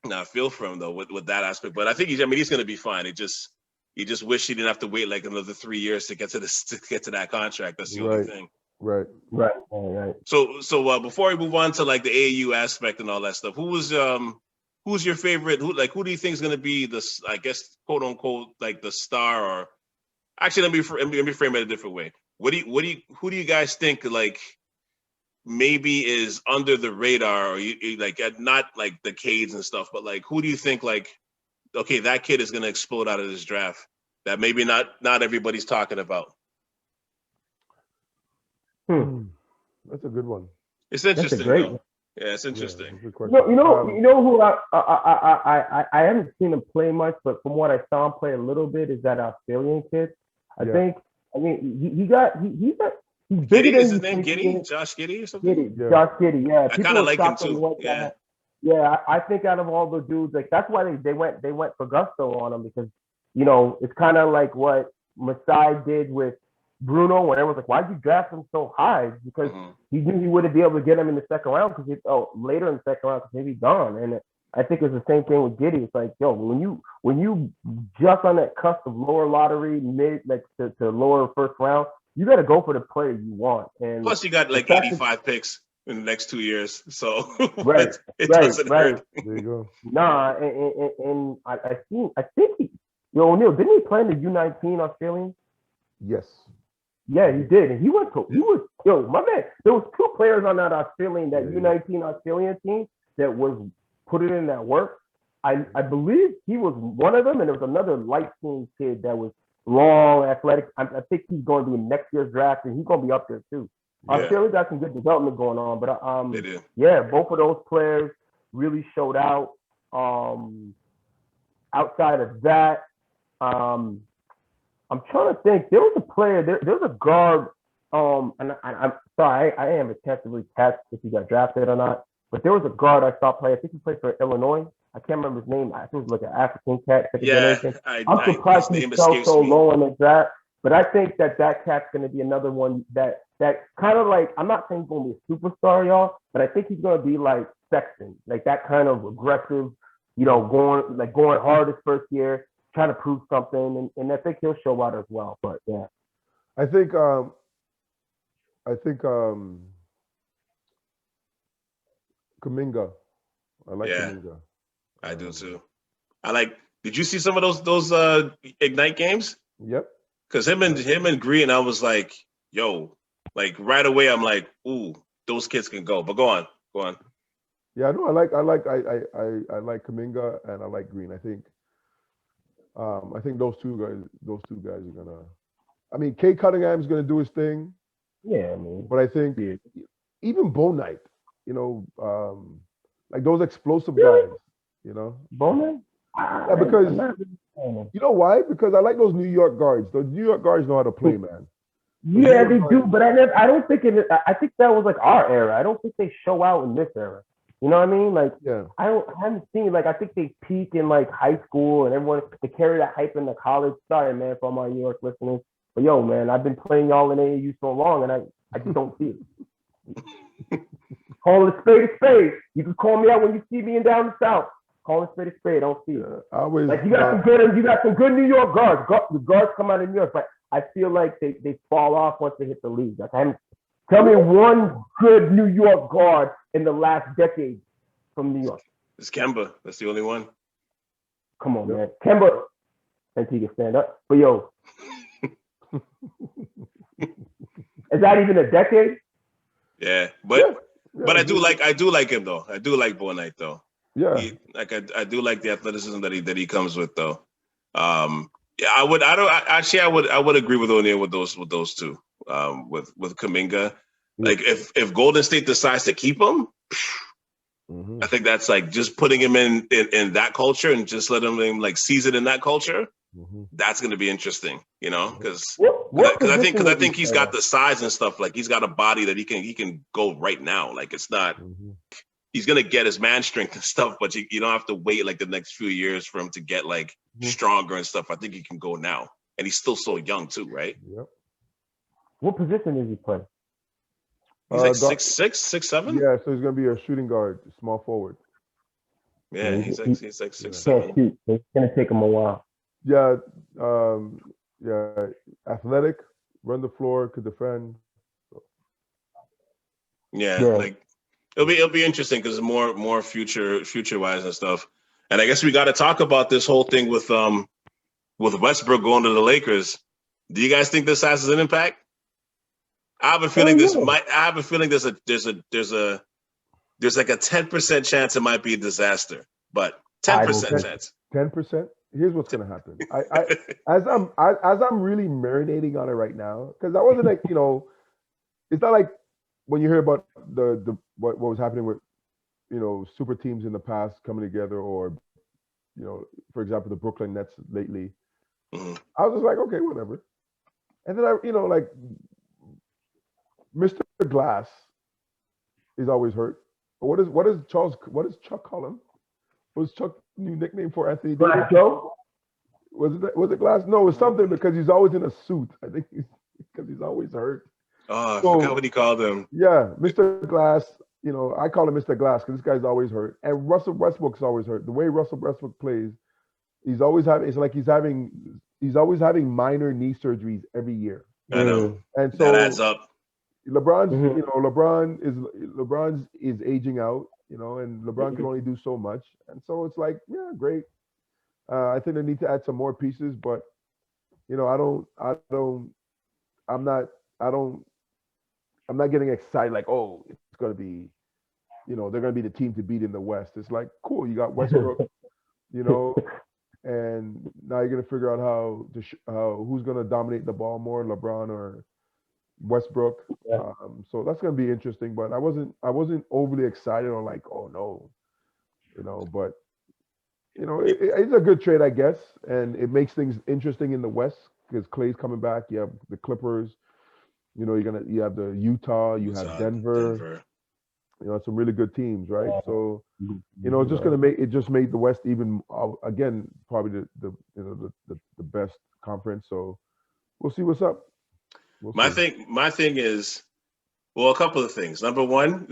Now I feel for him though with that aspect, but I think he's going to be fine. He just wish he didn't have to wait like another 3 years to get to that contract. That's the only thing. Right. So before we move on to like the AAU aspect and all that stuff, who's your favorite? Who do you think is going to be this? I guess quote unquote like the star, or actually let me frame it a different way. Who do you guys think like maybe is under the radar, or you like not like the Cades and stuff, but like who do you think like, okay, that kid is going to explode out of this draft that maybe not everybody's talking about? That's a good one. It's interesting. Yeah, it's interesting. Yeah, you know who I haven't seen him play much, but from what I saw him play a little bit is that Australian kid. He's Giddey, is his name Giddey? Josh Giddey or something? Josh Giddey, yeah. I kind of like him too. Yeah, I think out of all the dudes, like that's why they went for Gusto on him, because it's kind of like what Masai did with Bruno, when everyone's like, why'd you draft him so high? Because he knew he wouldn't be able to get him in the second round, because later in the second round, because he'd be gone. And I think it's the same thing with Giddey. It's like, yo, when you just on that cusp of lower lottery, mid like to lower first round, you got to go for the player you want. And plus, you got like 85 picks in the next 2 years, so right, it doesn't hurt. There you go. Nah, and I think O'Neil, didn't he play in the U19 Australian? Yes. Yeah, he did, and he was my man. There was 2 players on that Australian, that U19 Australian team that was put it in that work. I believe he was one of them, and there was another light-skinned kid that was long, athletic. I think he's going to be in next year's draft, and he's going to be up there too. Yeah. Australia got some good development going on, but they do. Yeah, both of those players really showed out. Outside of that, I'm trying to think. There was a player. There's a guard. And I'm sorry, I am a chance to really catch if he got drafted or not. But there was a guard I saw play. I think he played for Illinois. I can't remember his name. I think it was like an African cat. I'm surprised he fell so low in the draft. But I think that cat's going to be another one that kind of like, I'm not saying he's going to be a superstar, y'all, but I think he's going to be like Sexton, like that kind of aggressive, going hard his first year, trying to prove something, and I think he'll show out as well. But yeah, I think Kuminga. I like Kuminga. I do too. Did you see some of those Ignite games? Yep. Because him and Green, I was like, yo, like right away, I'm like, ooh, those kids can go. But go on. Yeah, no, I like Kuminga and I like Green. I think those two guys are gonna. I mean, Kate Cunningham's gonna do his thing. Yeah, I mean, but I think even Bo Knight, like those explosive guys, Bo Knight. Yeah, because you know why? Because I like those New York guards. Those New York guards know how to play, man. Yeah, they do, but I don't think I think that was like our era. I don't think they show out in this era. You know what I mean? Like, yeah. I haven't seen, like, I think they peak in like high school and everyone, they carry that hype into college. Sorry, man, for all my New York listeners. But yo, man, I've been playing y'all in AAU so long and I just don't see it. Call it a spade. You can call me out when you see me in down the south. Call it a spade. I don't see it. Like, you got some good New York guards. The guards come out of New York, but I feel like they fall off once they hit the league. Like, tell me one good New York guard in the last decade from New York. It's Kemba. That's the only one. Come on, man. Kemba, until you can stand up. But yo, is that even a decade? Yeah, but I do like him though. I do like Bo Knight though. Yeah, I do like the athleticism that he comes with though. Yeah, I would agree with O'Neil with those two. With Kuminga, like if Golden State decides to keep him, I think that's like just putting him in that culture and just let him like season in that culture. That's going to be interesting, because I think he's got the size and stuff. Like he's got a body that he can go right now. Like it's not. He's gonna get his man strength and stuff, but you don't have to wait like the next few years for him to get like stronger and stuff. I think he can go now, and he's still so young too, right? Yep. What position is he playing? He's like 6'6", 6'7". Yeah, so he's gonna be a shooting guard, small forward. Yeah, he's like 6'7". It's gonna take him a while. Yeah, athletic, run the floor, could defend. Yeah, like. It'll be interesting because more future wise and stuff. And I guess we got to talk about this whole thing with Westbrook going to the Lakers. Do you guys think this has an impact? I have a feeling there's like a 10% chance it might be a disaster, but 10% chance. 10%. Here's what's gonna happen. As I'm really marinating on it right now, because I wasn't like it's not like. When you hear about what was happening with, super teams in the past coming together, or, for example, the Brooklyn Nets lately, I was just like, okay, whatever. And then like Mr. Glass is always hurt. What does Chuck call him? Was Chuck new nickname for Anthony Davis? Glass Joe? Was it Glass? No, it was something because he's always in a suit. I think because he's always hurt. Oh, I forgot what he called him. Yeah, Mr. Glass. you know, I call him Mr. Glass because this guy's always hurt, and Russell Westbrook's always hurt. The way Russell Westbrook plays, he's always having. It's like he's always having minor knee surgeries every year. I know. And that so adds up. LeBron's, you know, LeBron's is aging out, you know, and LeBron can only do so much, and so it's like, yeah, great. I think they need to add some more pieces, but you know, I'm not, I don't, I'm not getting excited like, oh, it's gonna be, you know, they're gonna be the team to beat in the West. It's like, cool, you got Westbrook, you know, and now you're gonna figure out how who's gonna dominate the ball more, LeBron or Westbrook. Yeah. So that's gonna be interesting. But I wasn't overly excited or like, oh no, you know. But you know, it's a good trade, I guess, and it makes things interesting in the West because Clay's coming back. You have the Clippers. You know, you have the Utah. You have Denver. You know, some really good teams, right? Yeah. So, you know, it's just just made the West even again probably the best conference. So we'll see what's up. My thing is, well, a couple of things. Number one,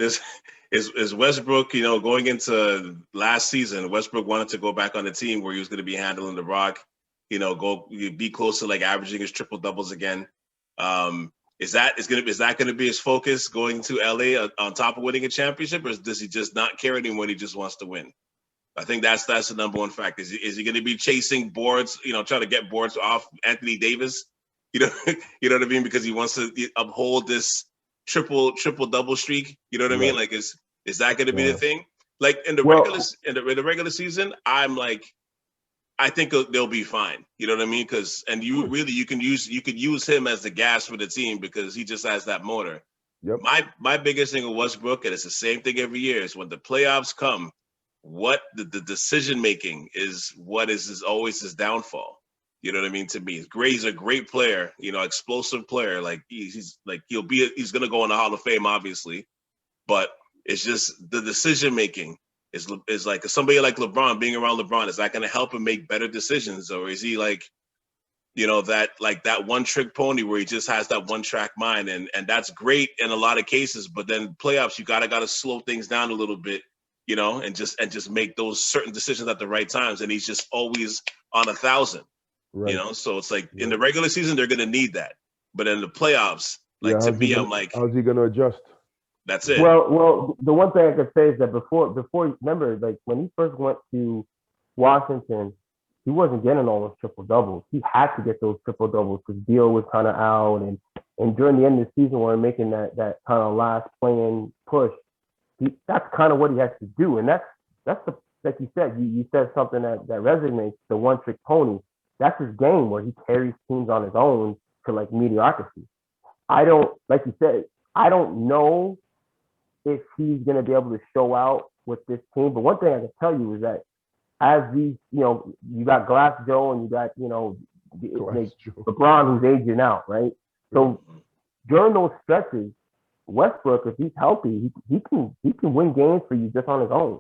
is Westbrook, you know, going into last season, Westbrook wanted to go back on the team where he was going to be handling the rock, you know, be close to like averaging his triple doubles again. Is that going to be his focus going to LA on top of winning a championship, or does he just not care anymore? He just wants to win. I think that's the number one fact. Is he going to be chasing boards, you know, trying to get boards off Anthony Davis? You know what I mean? Because he wants to uphold this triple double streak. You know what I mean? Like, is that going to be the thing? Like in the regular season, I'm like, I think they'll be fine. You know what I mean? Because you could use him as the gas for the team because he just has that motor. Yep. My biggest thing with Westbrook, and it's the same thing every year, is when the playoffs come, what the decision making is what is always his downfall. You know what I mean? To me, he's a great player, you know, explosive player. Like he's gonna go in the Hall of Fame, obviously, but it's just the decision making is like somebody like LeBron. Being around LeBron, is that gonna help him make better decisions, or is he like, you know, that one trick pony where he just has that one track mind, and that's great in a lot of cases, but then playoffs you gotta slow things down a little bit, you know, and just make those certain decisions at the right times, and he's just always on 1,000. Right. You know, so it's like in the regular season they're gonna need that, but in the playoffs, like to me, I'm like, how's he gonna adjust? That's it. Well, the one thing I could say is that before, remember, like when he first went to Washington, he wasn't getting all those triple doubles. He had to get those triple doubles because Beal was kind of out, and during the end of the season, when we're making that kind of last playing push, that's kind of what he has to do, and that's the, like you said, you said something that resonates. The one trick pony. That's his game where he carries teams on his own to like mediocrity. I don't know if he's going to be able to show out with this team. But one thing I can tell you is that as these, you know, you got Glass Joe and you got, you know, LeBron who's aging out, right? So during those stretches, Westbrook, if he's healthy, he can win games for you just on his own,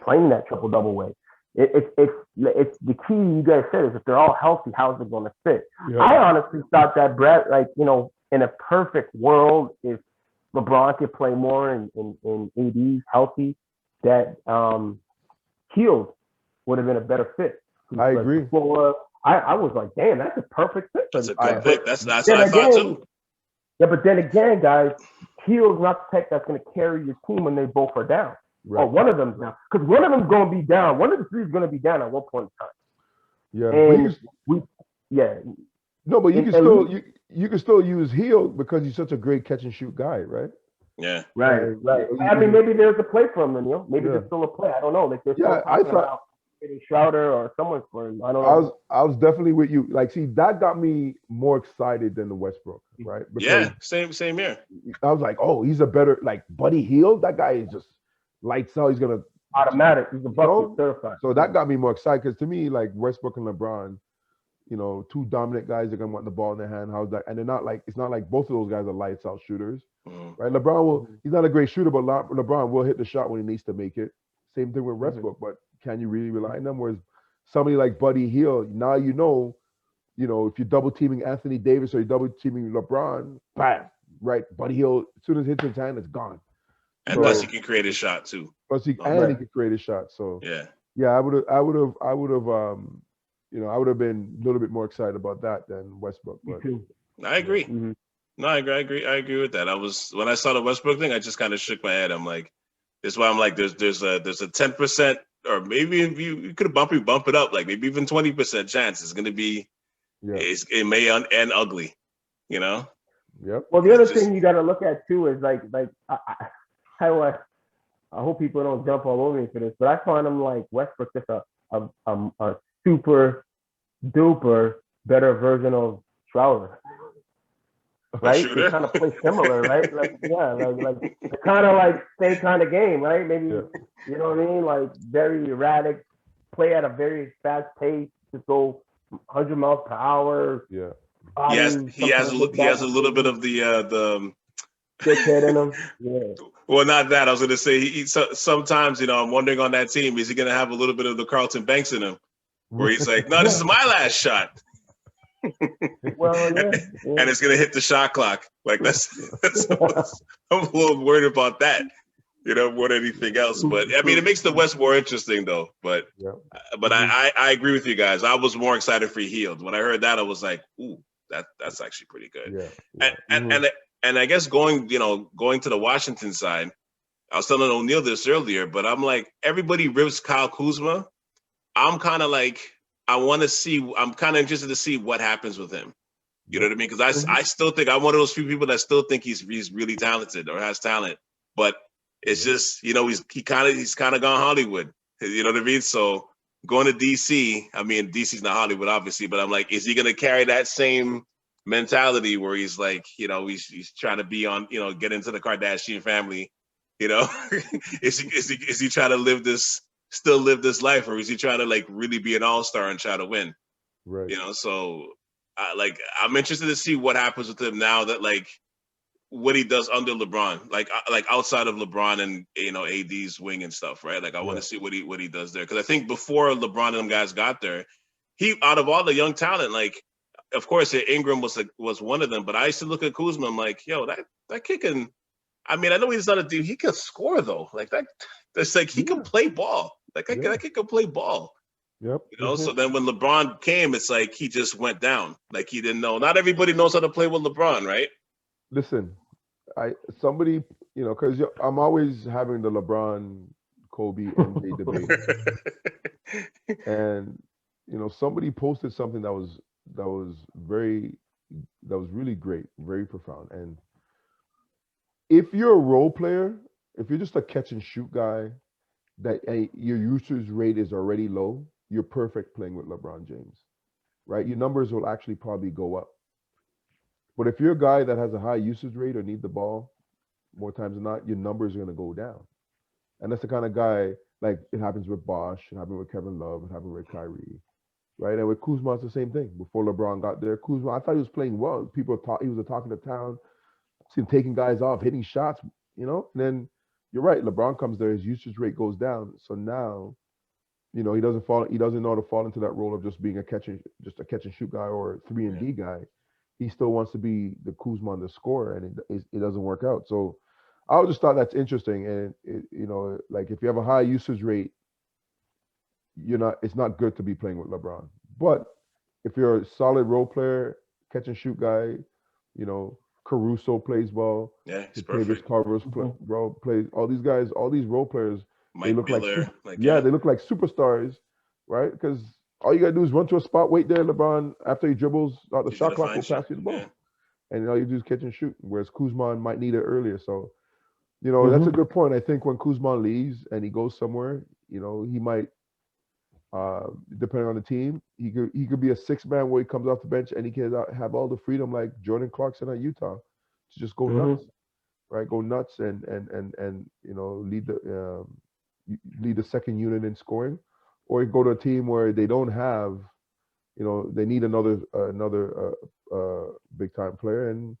playing that triple double way. It's the key you guys said is if they're all healthy, how's it going to fit? Yeah. I honestly thought that Brett, like, you know, in a perfect world, if LeBron could play more and AD's healthy, that Hield would have been a better fit. I agree. I was like, damn, that's a perfect fit. That's a good pick. That's what I thought too. Yeah, but then again, guys, Hield's not the tech that's going to carry your team when they both are down. Right. Or one of them's down. Because one of them's going to be down. One of the three is going to be down at one point in time. Yeah. And No, but you can still use Hield because he's such a great catch and shoot guy, right? Yeah. Right. I mean, maybe there's a play for him, then, you know? Maybe there's still a play. I don't know. Like, I thought Schroeder or someone for him. I don't know. I was definitely with you. Like, see, that got me more excited than the Westbrook, right? Because same here. I was like, oh, he's a better, like, Buddy Hield. That guy is just lights out. He's gonna automatic. He's a bucket certified. So that got me more excited because to me, like Westbrook and LeBron, you know, two dominant guys are gonna want the ball in their hand. How's that? And they're not like, it's not like both of those guys are lights out shooters, right? LeBron he's not a great shooter, but LeBron will hit the shot when he needs to make it. Same thing with Westbrook, but can you really rely on them? Whereas somebody like Buddy Hield, now you know, if you're double teaming Anthony Davis or you're double teaming LeBron, bam, right? Buddy Hield, as soon as it hits his hand, it's gone. And plus, he can create a shot too. Plus, he can create a shot. So yeah, I would have, you know, I would have been a little bit more excited about that than Westbrook. But I agree. No, I agree with that. When I saw the Westbrook thing, I just kind of shook my head. I'm like, this is why I'm like, there's a 10%, or maybe if you could bump it up, like maybe even 20% chance it's gonna be, it may end ugly, you know. Yep. Well, the other thing you got to look at too is like I hope people don't jump all over me for this, but I find him like Westbrook just a super duper better version of Schroeder. Right? They kind of play similar, right? Like kind of like same kind of game, right? Maybe you know what I mean? Like very erratic, play at a very fast pace, just go 100 miles per hour. Yeah. He has a little bit of the dickhead in him. Yeah. Well, not that. I was going to say sometimes, you know, I'm wondering on that team, is he going to have a little bit of the Carlton Banks in him, where he's like, no, this is my last shot. Well, and it's gonna hit the shot clock. Like that's I'm a little worried about that, you know, more than anything else. But I mean, it makes the West more interesting, though. But I agree with you guys. I was more excited for Hield when I heard that. I was like, ooh, that's actually pretty good. And I guess going to the Washington side, I was telling O'Neil this earlier, but I'm like, everybody rips Kyle Kuzma. I'm kind of like, I'm kind of interested to see what happens with him. You know what I mean? Because I still think I'm one of those few people that still think he's really talented or has talent, but it's just, you know, he's kind of gone Hollywood. You know what I mean? So going to DC, I mean, DC's not Hollywood, obviously, but I'm like, is he going to carry that same mentality where he's like, you know, he's trying to be on, you know, get into the Kardashian family, you know? is he trying to still live this life, or is he trying to like really be an all-star and try to win? Right. You know, so I'm interested to see what happens with him now that like what he does under LeBron, like outside of LeBron and, you know, AD's wing and stuff, right? Like I want to see what he does there, because I think before LeBron and them guys got there, he, out of all the young talent, like of course Ingram was one of them, but I used to look at Kuzma, I'm like, yo, that kid can. I mean, I know he's not a dude. He can score though. Like that. That's like he can play ball. Like that kid can play ball. Yep. You know. So then when LeBron came, it's like he just went down. Like he didn't know. Not everybody knows how to play with LeBron, right? Listen, you know, because I'm always having the LeBron, Kobe, MJ debate, and you know, somebody posted something that was really great, very profound, and if you're a role player, if you're just a catch and shoot guy, that your usage rate is already low, you're perfect playing with LeBron James, right? Your numbers will actually probably go up. But if you're a guy that has a high usage rate or need the ball more times than not, your numbers are going to go down. And that's the kind of guy, like it happens with Bosh, it happened with Kevin Love, it happened with Kyrie, right? And with Kuzma, it's the same thing. Before LeBron got there, Kuzma, I thought he was playing well. People thought he was talking to town. See him taking guys off, hitting shots, you know. And then you're right. LeBron comes there, his usage rate goes down. So now, you know, he doesn't know how to fall into that role of just being a catch and shoot guy or a 3-and-D guy. He still wants to be the Kuzma on the scorer, and it doesn't work out. So I just thought that's interesting. And you know, like if you have a high usage rate, it's not good to be playing with LeBron. But if you're a solid role player, catch and shoot guy, you know, Caruso plays well. Yeah, he's perfect. Carver's plays. All these guys, all these role players, they look Miller, they look like superstars, right? Because all you gotta do is run to a spot, wait there. LeBron, after he dribbles out the shot clock, will pass you the ball, and all you do is catch and shoot. Whereas Kuzma might need it earlier. So, you know, that's a good point. I think when Kuzma leaves and he goes somewhere, you know, he might. Depending on the team, he could be a 6-man where he comes off the bench and he can have all the freedom like Jordan Clarkson at Utah to just go nuts, right? Go nuts and you know, lead the second unit in scoring, or you go to a team where they don't have, you know, they need another big time player, and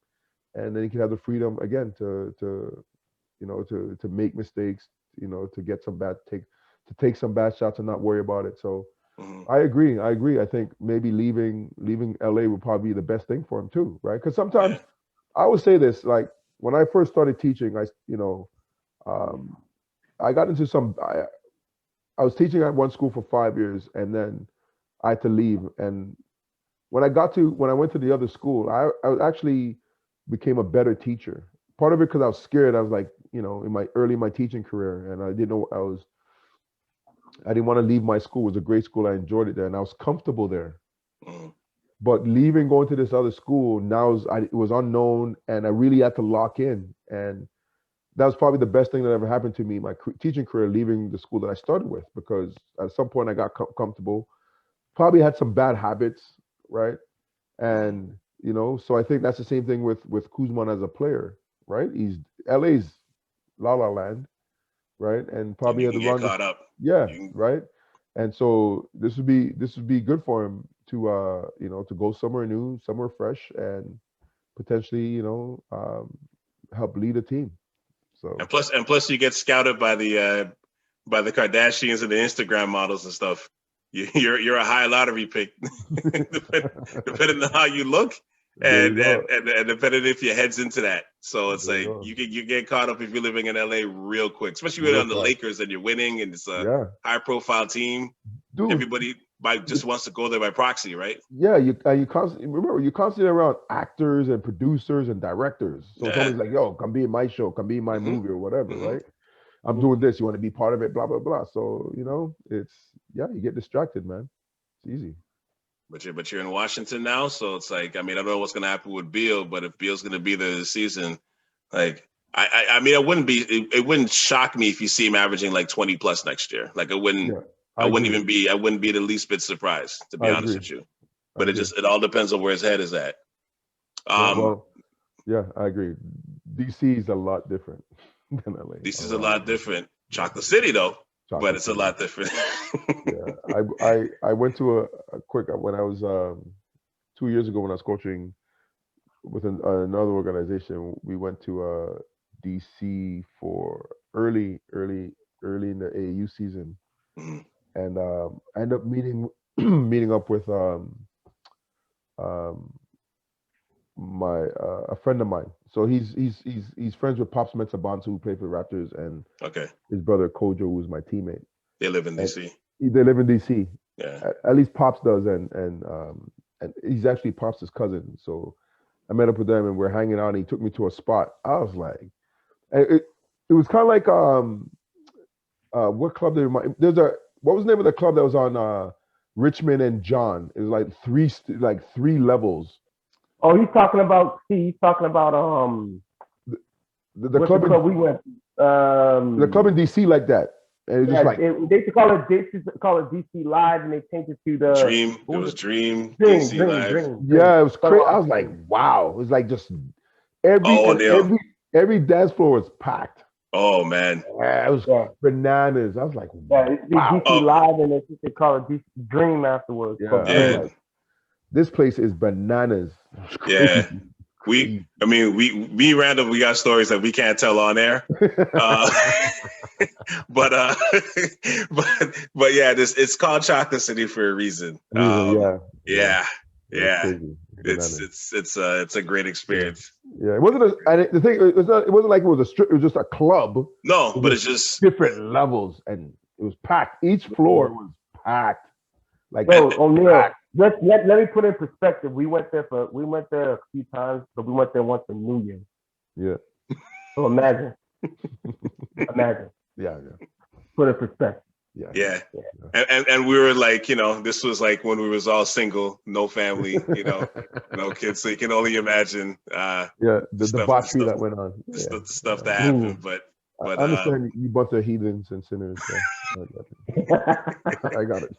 then he can have the freedom again to you know, to make mistakes, you know, to get some to take some bad shots and not worry about it. So I agree. I think maybe leaving LA would probably be the best thing for him too, right? Because sometimes I would say this, like when I first started teaching, I got into some. I was teaching at one school for 5 years, and then I had to leave. And when I went to the other school, I actually became a better teacher. Part of it because I was scared. I was like, in my teaching career, and I didn't know I didn't want to leave my school. It was a great school. I enjoyed it there, and I was comfortable there. But leaving, going to this other school, it was unknown, and I really had to lock in. And that was probably the best thing that ever happened to me in my teaching career, leaving the school that I started with, because at some point I got comfortable. Probably had some bad habits, right? And so I think that's the same thing with Kuzman as a player, right? LA's La La Land, right? And probably had the wrong caught up. Yeah, right. And so this would be good for him to to go somewhere new, somewhere fresh, and potentially help lead a team. So and plus you get scouted by the Kardashians and the Instagram models and stuff. You're a high lottery pick, depending on how you look, and depending if your head's into that. So it's like you get caught up if you're living in LA real quick, especially when you're on the Lakers and you're winning and it's a high profile team. Dude, everybody just wants to go there by proxy, right? Yeah, you constantly around actors and producers and directors. So somebody's like, "Yo, come be in my show, come be in my movie or whatever," right? I'm doing this. You want to be part of it? Blah blah blah. So you get distracted, man. It's easy. But you're in Washington now, so it's like, I mean, I don't know what's going to happen with Beal, but if Beal's going to be there this season, like, I mean, it wouldn't shock me if you see him averaging like 20 plus next year. Like, it wouldn't. Yeah. I wouldn't be the least bit surprised, to be honest with you. But it all depends on where his head is at. I agree. DC is a lot different than LA. DC is a lot different. Chocolate City, though, but it's a lot different. I went to a quick, when I was 2 years ago when I was coaching with another organization, we went to DC for early in the AAU season. Mm-hmm. And I ended up meeting up with a friend of mine. So he's friends with Pops Mensah-Bonsu, who played for the Raptors, and his brother Kojo, who's my teammate. They live in DC. They live in DC. Yeah. At least Pops does, and he's actually Pops' cousin. So I met up with them, and we're hanging out. And he took me to a spot. I was like, it was kind of like what club did what was the name of the club that was on Richmond and John? It was like three levels. Oh, he's talking about the club we went. The club in DC like that. And it was just they used to call it DC Live, and they changed it to the Dream. It was Dream DC Live. Dream. Yeah, it was crazy. I was like, wow. It was like just every dance floor was packed. Oh man, yeah, it was bananas. I was like, wow. DC Live, and they call it DC Dream afterwards. Yeah, like, this place is bananas. Yeah, me, Randall, we got stories that we can't tell on air. But yeah, it's called Chocolate City for a reason. Yeah. It's a great experience. Yeah, it wasn't it wasn't like it was a strip. It was just a club. No, but it's just different levels, and it was packed. Each floor was packed. Like O'Neil, let me put in perspective. We went there a few times, but we went there once for New Year's. Yeah. So imagine. Yeah. Put in perspective. Yeah. And we were like, this was like when we was all single, no family, no kids. So you can only imagine. The debauchery that went on. The stuff that happened, but I understand you bunch of heathens and sinners. So I got it.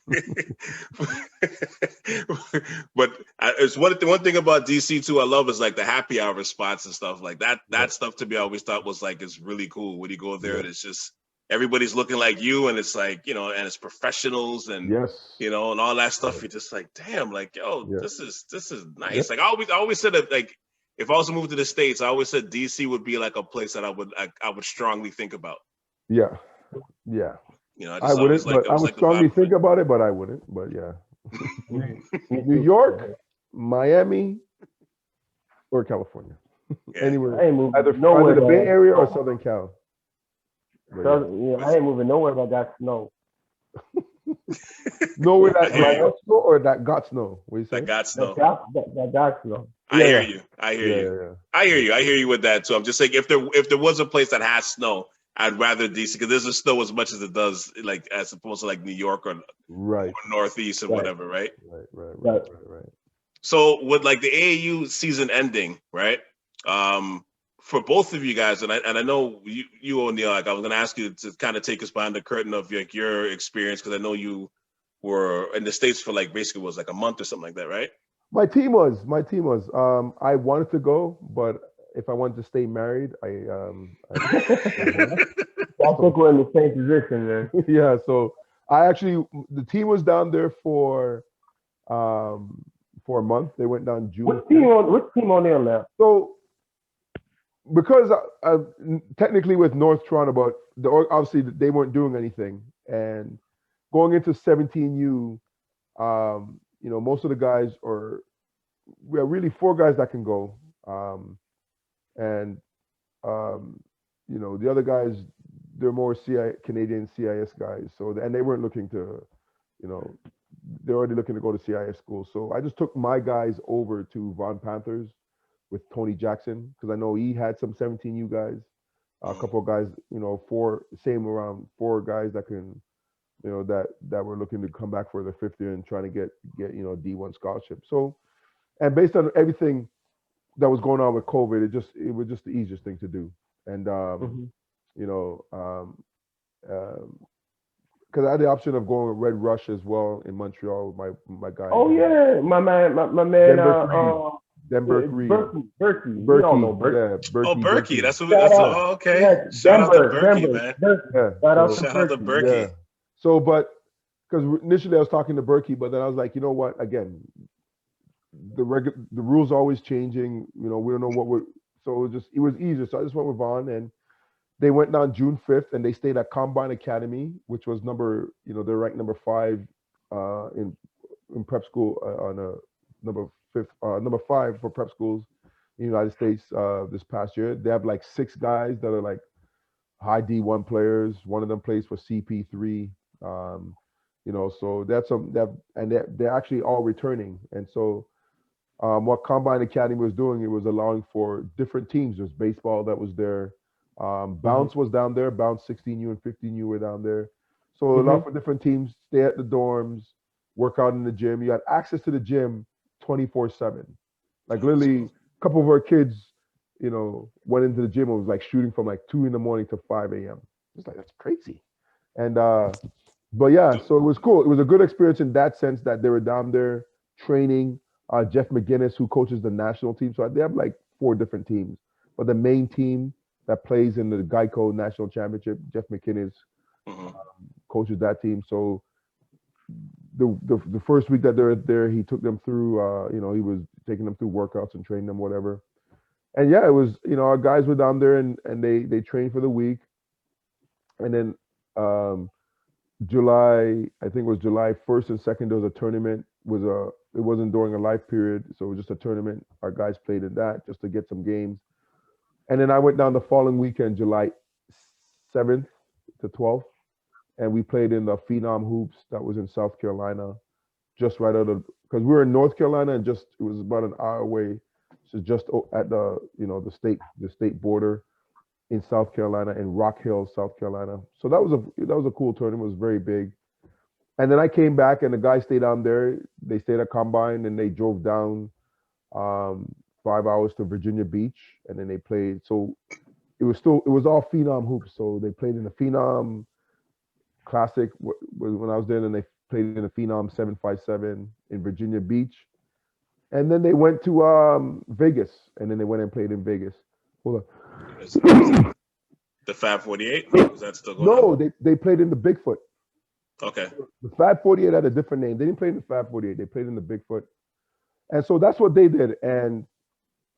But it's one thing about DC too. I love is like the happy hour spots and stuff like that. That stuff to me, I always thought was like is really cool when you go there and it's just. Everybody's looking like you, and it's like, and it's professionals and, and all that stuff. You're just like, damn, like, this is nice. Like I always said that, like, if I was to move to the States, I always said DC would be like a place that I would strongly think about. Yeah. I wouldn't, but I would strongly think about it, but I wouldn't. But yeah, New York, Miami, or California, anywhere, either the Bay Area or Southern Cal. So, I ain't moving nowhere that got snow. Nowhere that got snow or that got snow. What you say? That got snow. That got snow. I hear you. I hear you with that too. I'm just saying if there was a place that has snow, I'd rather DC because there's a snow as much as it does like as opposed to like New York or Northeast or whatever, right? Right. So with like the AAU season ending, right? For both of you guys, and I know you O'Neil, like I was gonna ask you to kind of take us behind the curtain of like your experience because I know you were in the States for like basically was like a month or something like that, right? My team was. I wanted to go, but if I wanted to stay married, I think we're in the same position, man. Yeah. So the team was down there for a month. They went down June. Which team on there left? So because technically with North Toronto, but obviously they weren't doing anything, and going into 17U. Most of the guys we have really 4 guys that can go. The other guys, they're more Canadian CIS guys. So, and they weren't looking to, they're already looking to go to CIS school. So I just took my guys over to Vaughan Panthers with Tony Jackson, because I know he had some 17U guys, a couple of guys, 4 guys that can, that were looking to come back for their 5th year and trying to get D1 scholarship. So, and based on everything that was going on with COVID, it was just the easiest thing to do. And because I had the option of going with Red Rush as well in Montreal with my guy. Oh yeah, my man, Denver Reed. Berkey. We all know Berkey. Yeah, Berkey. Oh, Berkey. That's okay. Yeah, Shout out to Berkey, man. Shout out to Berkey. Yeah. So, but because initially I was talking to Berkey, but then I was like, you know what? Again, the rules are always changing. We don't know what so it was easier. So I just went with Vaughan, and they went down June 5th, and they stayed at Combine Academy, which was they're ranked number 5 in prep school on a number 5 for prep schools in the United States this past year. They have like 6 guys that are like high D1 players. One of them plays for CP3. So that's and they're actually all returning. And so what Combine Academy was doing, it was allowing for different teams. There's baseball that was there. Bounce was down there. Bounce 16U and 15U were down there. So a lot for different teams, stay at the dorms, work out in the gym. You had access to the gym 24/7. Like literally a couple of our kids, went into the gym and was like shooting from like 2 a.m. to 5 a.m. It's like, that's crazy. And but yeah, so it was cool. It was a good experience in that sense that they were down there training. Jeff McGinnis, who coaches the national team. So they have like 4 different teams. But the main team that plays in the Geico National Championship, Jeff McGinnis coaches that team. So the first week that they're there, he took them through, he was taking them through workouts and training them, whatever. And yeah, it was, our guys were down there and they trained for the week. And then July 1st and 2nd, there was a tournament. It wasn't during a live period, so it was just a tournament. Our guys played in that just to get some games. And then I went down the following weekend, July 7th to 12th, and we played in the Phenom Hoops that was in South Carolina, just right out of, because we were in North Carolina and it was about an hour away, so just at the state border in South Carolina, in Rock Hill, South Carolina. So that was a cool tournament. It was very big. And then I came back and the guys stayed down there. They stayed at Combine and they drove down 5 hours to Virginia Beach, and then they played. So it was all Phenom hoops. So they played in the Phenom Classic when I was there, and they played in the Phenom 757 in Virginia Beach. And then they went to Vegas, and then they went and played in Vegas. Hold on. The Fab 48? Is that still going on? No, they played in the Bigfoot. Okay. The Fab 48 had a different name. They didn't play in the Fab 48. They played in the Bigfoot. And so that's what they did. And,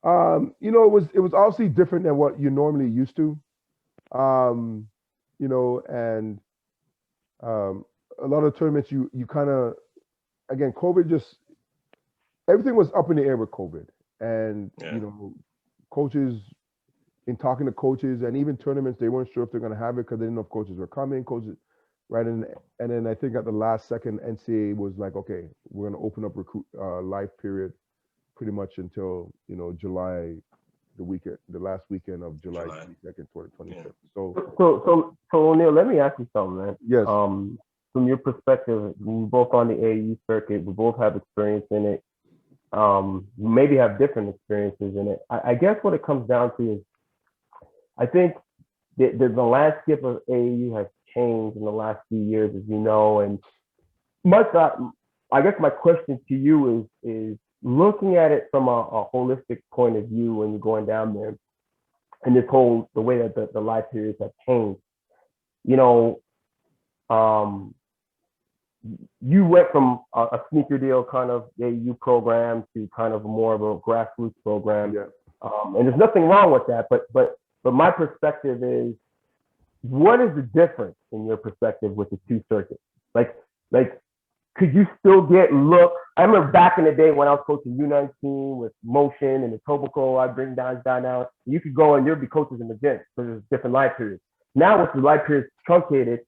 it was obviously different than what you're normally used to. And a lot of tournaments, you kind of, again, COVID everything was up in the air with COVID. And, coaches in talking to coaches and even tournaments, they weren't sure if they're going to have it because they didn't know if coaches were coming. Coaches, right? And then I think at the last second, NCAA was like, okay, we're going to open up recruit live period pretty much until July, the last weekend of July 22nd, 2026. Yeah. So O'Neil, let me ask you something, man. Yes. From your perspective, we're both on the AAU circuit. We both have experience in it. Maybe have different experiences in it. I guess what it comes down to is, I think the landscape of AAU has changed in the last few years, as you know. And I guess my question to you is looking at it from a holistic point of view when you're going down there, and the way that the live periods have changed. You went from a sneaker deal kind of AAU program to kind of more of a grassroots program. Yeah. And there's nothing wrong with that, but my perspective is, what is the difference in your perspective with the two circuits? Like, could you still get looks? I remember back in the day when I was coaching U19 with motion and the Tobacco, I'd bring guys down now. You could go and there'd be coaches in the gym because there's different live periods. Now with the live periods truncated,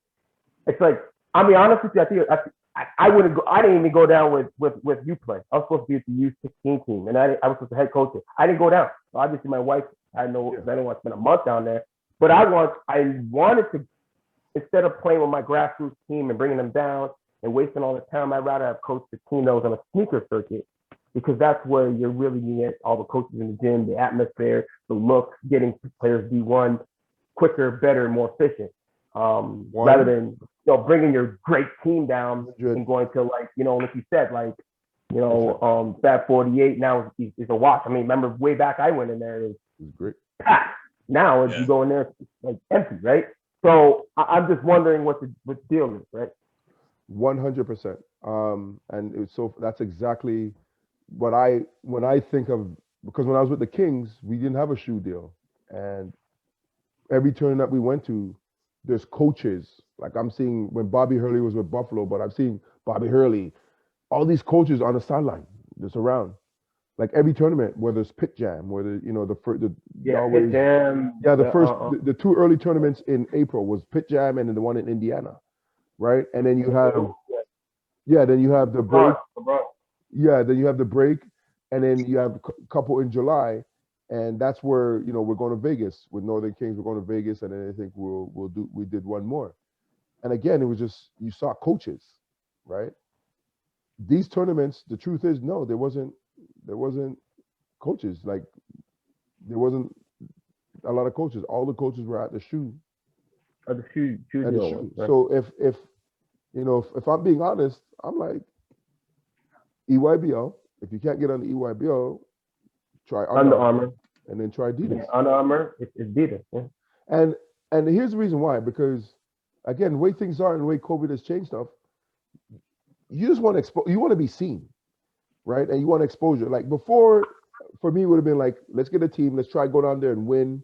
it's like, I'll be honest with you, I wouldn't go. I didn't even go down with you play. I was supposed to be at the U16 team, and I was supposed to head coach it. I didn't go down. So obviously, my wife, I didn't want to spend a month down there. But I wanted to, instead of playing with my grassroots team and bringing them down and wasting all the time, I'd rather have coached the team that was on a sneaker circuit, because that's where you're really getting all the coaches in the gym, the atmosphere, the looks, getting players D1 quicker, better, more efficient. Rather than bringing your great team down and going to like you said, like that 48 now is a wash. I mean, remember way back I went in there, it was great. Packed. Now you go in there, it's like empty, right? So I'm just wondering what the deal is, right? 100%. And so that's exactly what when I think of, because when I was with the Kings, we didn't have a shoe deal, and every tournament we went to, there's coaches. Like I'm seeing when Bobby Hurley was with Buffalo, but I'm seeing Bobby Hurley, all these coaches on the sideline, just around. Like every tournament, whether it's Pit Jam, whether Pit Jam. Yeah, the two early tournaments in April was Pit Jam and then the one in Indiana, right? And then you have then you have the break. Yeah, then you have the break, and then you have a couple in July. And that's where we're going to Vegas with Northern Kings. We're going to Vegas, and then I think we did one more. And again, it was just, you saw coaches, right? These tournaments, the truth is, no, there wasn't coaches. Like there wasn't a lot of coaches. All the coaches were at the shoe. At the shoe. Right? So if I'm being honest, I'm like, EYBL. If you can't get on the EYBL, try Under Armour, and then try Adidas. Yeah, Under Armour, it's Adidas. Yeah. And here's the reason why, because again, the way things are and the way COVID has changed stuff, you just want to you want to be seen, right? And you want exposure. Like before, for me, it would have been like, let's get a team, let's try go down there and win.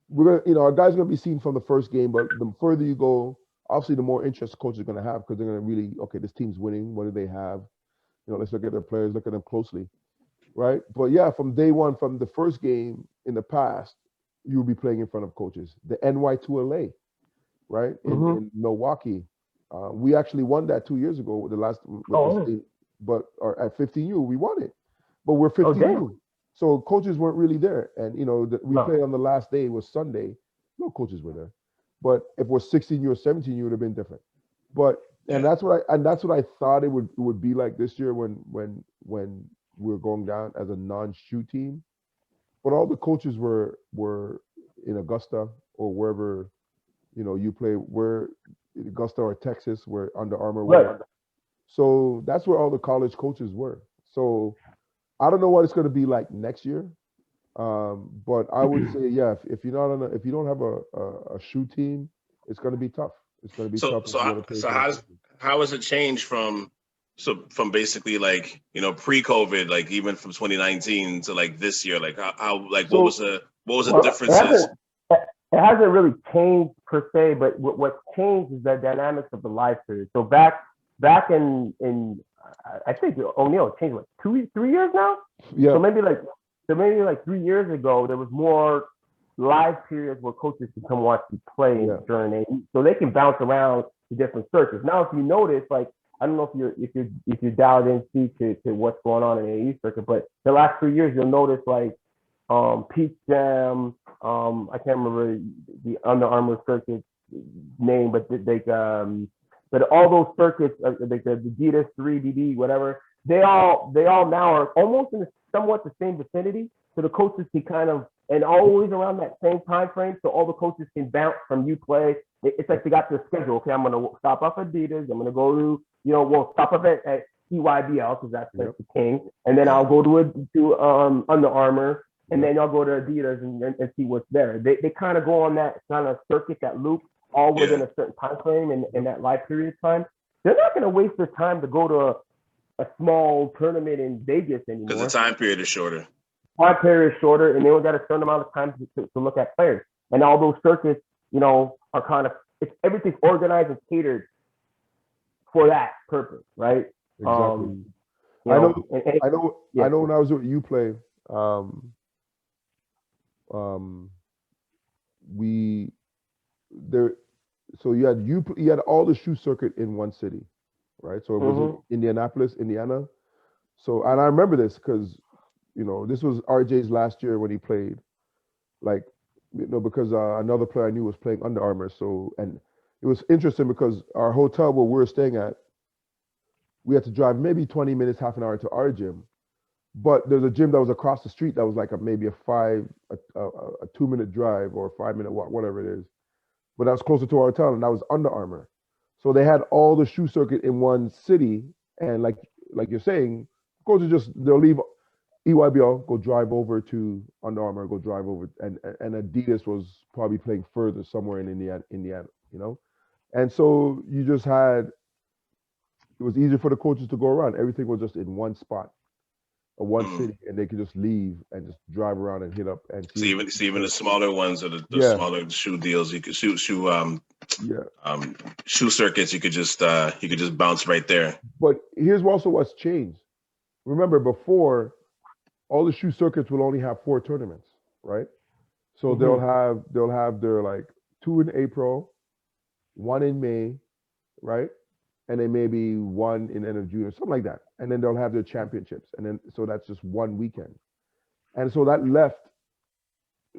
We're gonna, our guys are gonna be seen from the first game, but the further you go, obviously, the more interest coaches are gonna have, because they're gonna really, okay, this team's winning. What do they have? Let's look at their players, look at them closely. Right. But yeah, from day one, from the first game in the past, you will be playing in front of coaches. The NY2LA, right? In Milwaukee. We actually won that 2 years ago with the last, but at 15U, we won it. But we're 15U. So coaches weren't really there. And, we played on the last day, it was Sunday. No coaches were there. But if it was 16U or 17U, it would have been different. But, and that's what I thought it would be like this year when we were going down as a non-shoe team, but all the coaches were in Augusta or wherever, you play, where Augusta or Texas, where Under Armour were. Right. So that's where all the college coaches were. So I don't know what it's going to be like next year, but I would say, if you're not if you don't have a shoe team, it's going to be tough. It's going to be tough. So how has it changed from basically like, pre-COVID, like even from 2019 to like this year, like how like what was the differences? It hasn't really changed per se, but what's changed is the dynamics of the live period. So back in I think O'Neil changed what 3 years now. Yeah. So maybe like 3 years ago there was more live periods where coaches can come watch you play during AAU, so they can bounce around to different circuits. Now, if you notice, like, I don't know if you're dialed in to what's going on in the AAU circuit, but the last 3 years you'll notice like Peach Jam, I can't remember the Under Armour circuit name, but but all those circuits, like the Adidas 3DD, whatever, they all now are almost in somewhat the same vicinity, so the coaches can kind of, and always around that same time frame, so all the coaches can bounce from you play. It's like they got their schedule. Okay, I'm gonna stop off at Adidas. I'm gonna go to, we'll stop off at EYBL because that's the king, and then I'll go to Under Armour, and then I'll go to Adidas and see what's there. They kind of go on that kind of circuit, that loop, all within a certain time frame in that live period of time. They're not going to waste their time to go to a small tournament in Vegas anymore. Because the time period is shorter. Time period is shorter, and they only got a certain amount of time to look at players. And all those circuits, are kind of, everything's organized and catered for that purpose, right? Exactly. I know when I was with you play, so you had all the shoe circuit in one city, right? So it was in Indianapolis, Indiana. So, and I remember this because this was RJ's last year when he played, because another player I knew was playing Under Armour. So, and it was interesting because our hotel where we were staying at, we had to drive maybe 20 minutes, half an hour to our gym. But there's a gym that was across the street that was like maybe a 2-minute drive or a 5-minute walk, whatever it is. But that was closer to our hotel, and that was Under Armour. So they had all the shoe circuit in one city, and like you're saying, coaches they'll leave EYBL, go drive over to Under Armour, go drive over, and Adidas was probably playing further somewhere in Indiana, and so you just had, it was easier for the coaches to go around. Everything was just in one spot, or one city, and they could just leave and just drive around and hit up and see. Even the smaller ones or the smaller shoe deals, you could shoe circuits. You could just bounce right there. But here's also what's changed. Remember, before, all the shoe circuits will only have 4 tournaments, right? So they'll have their like 2 in April, 1 in May, right? And then maybe 1 in end of June or something like that. And then they'll have their championships. And then, so that's just 1 weekend. And so that left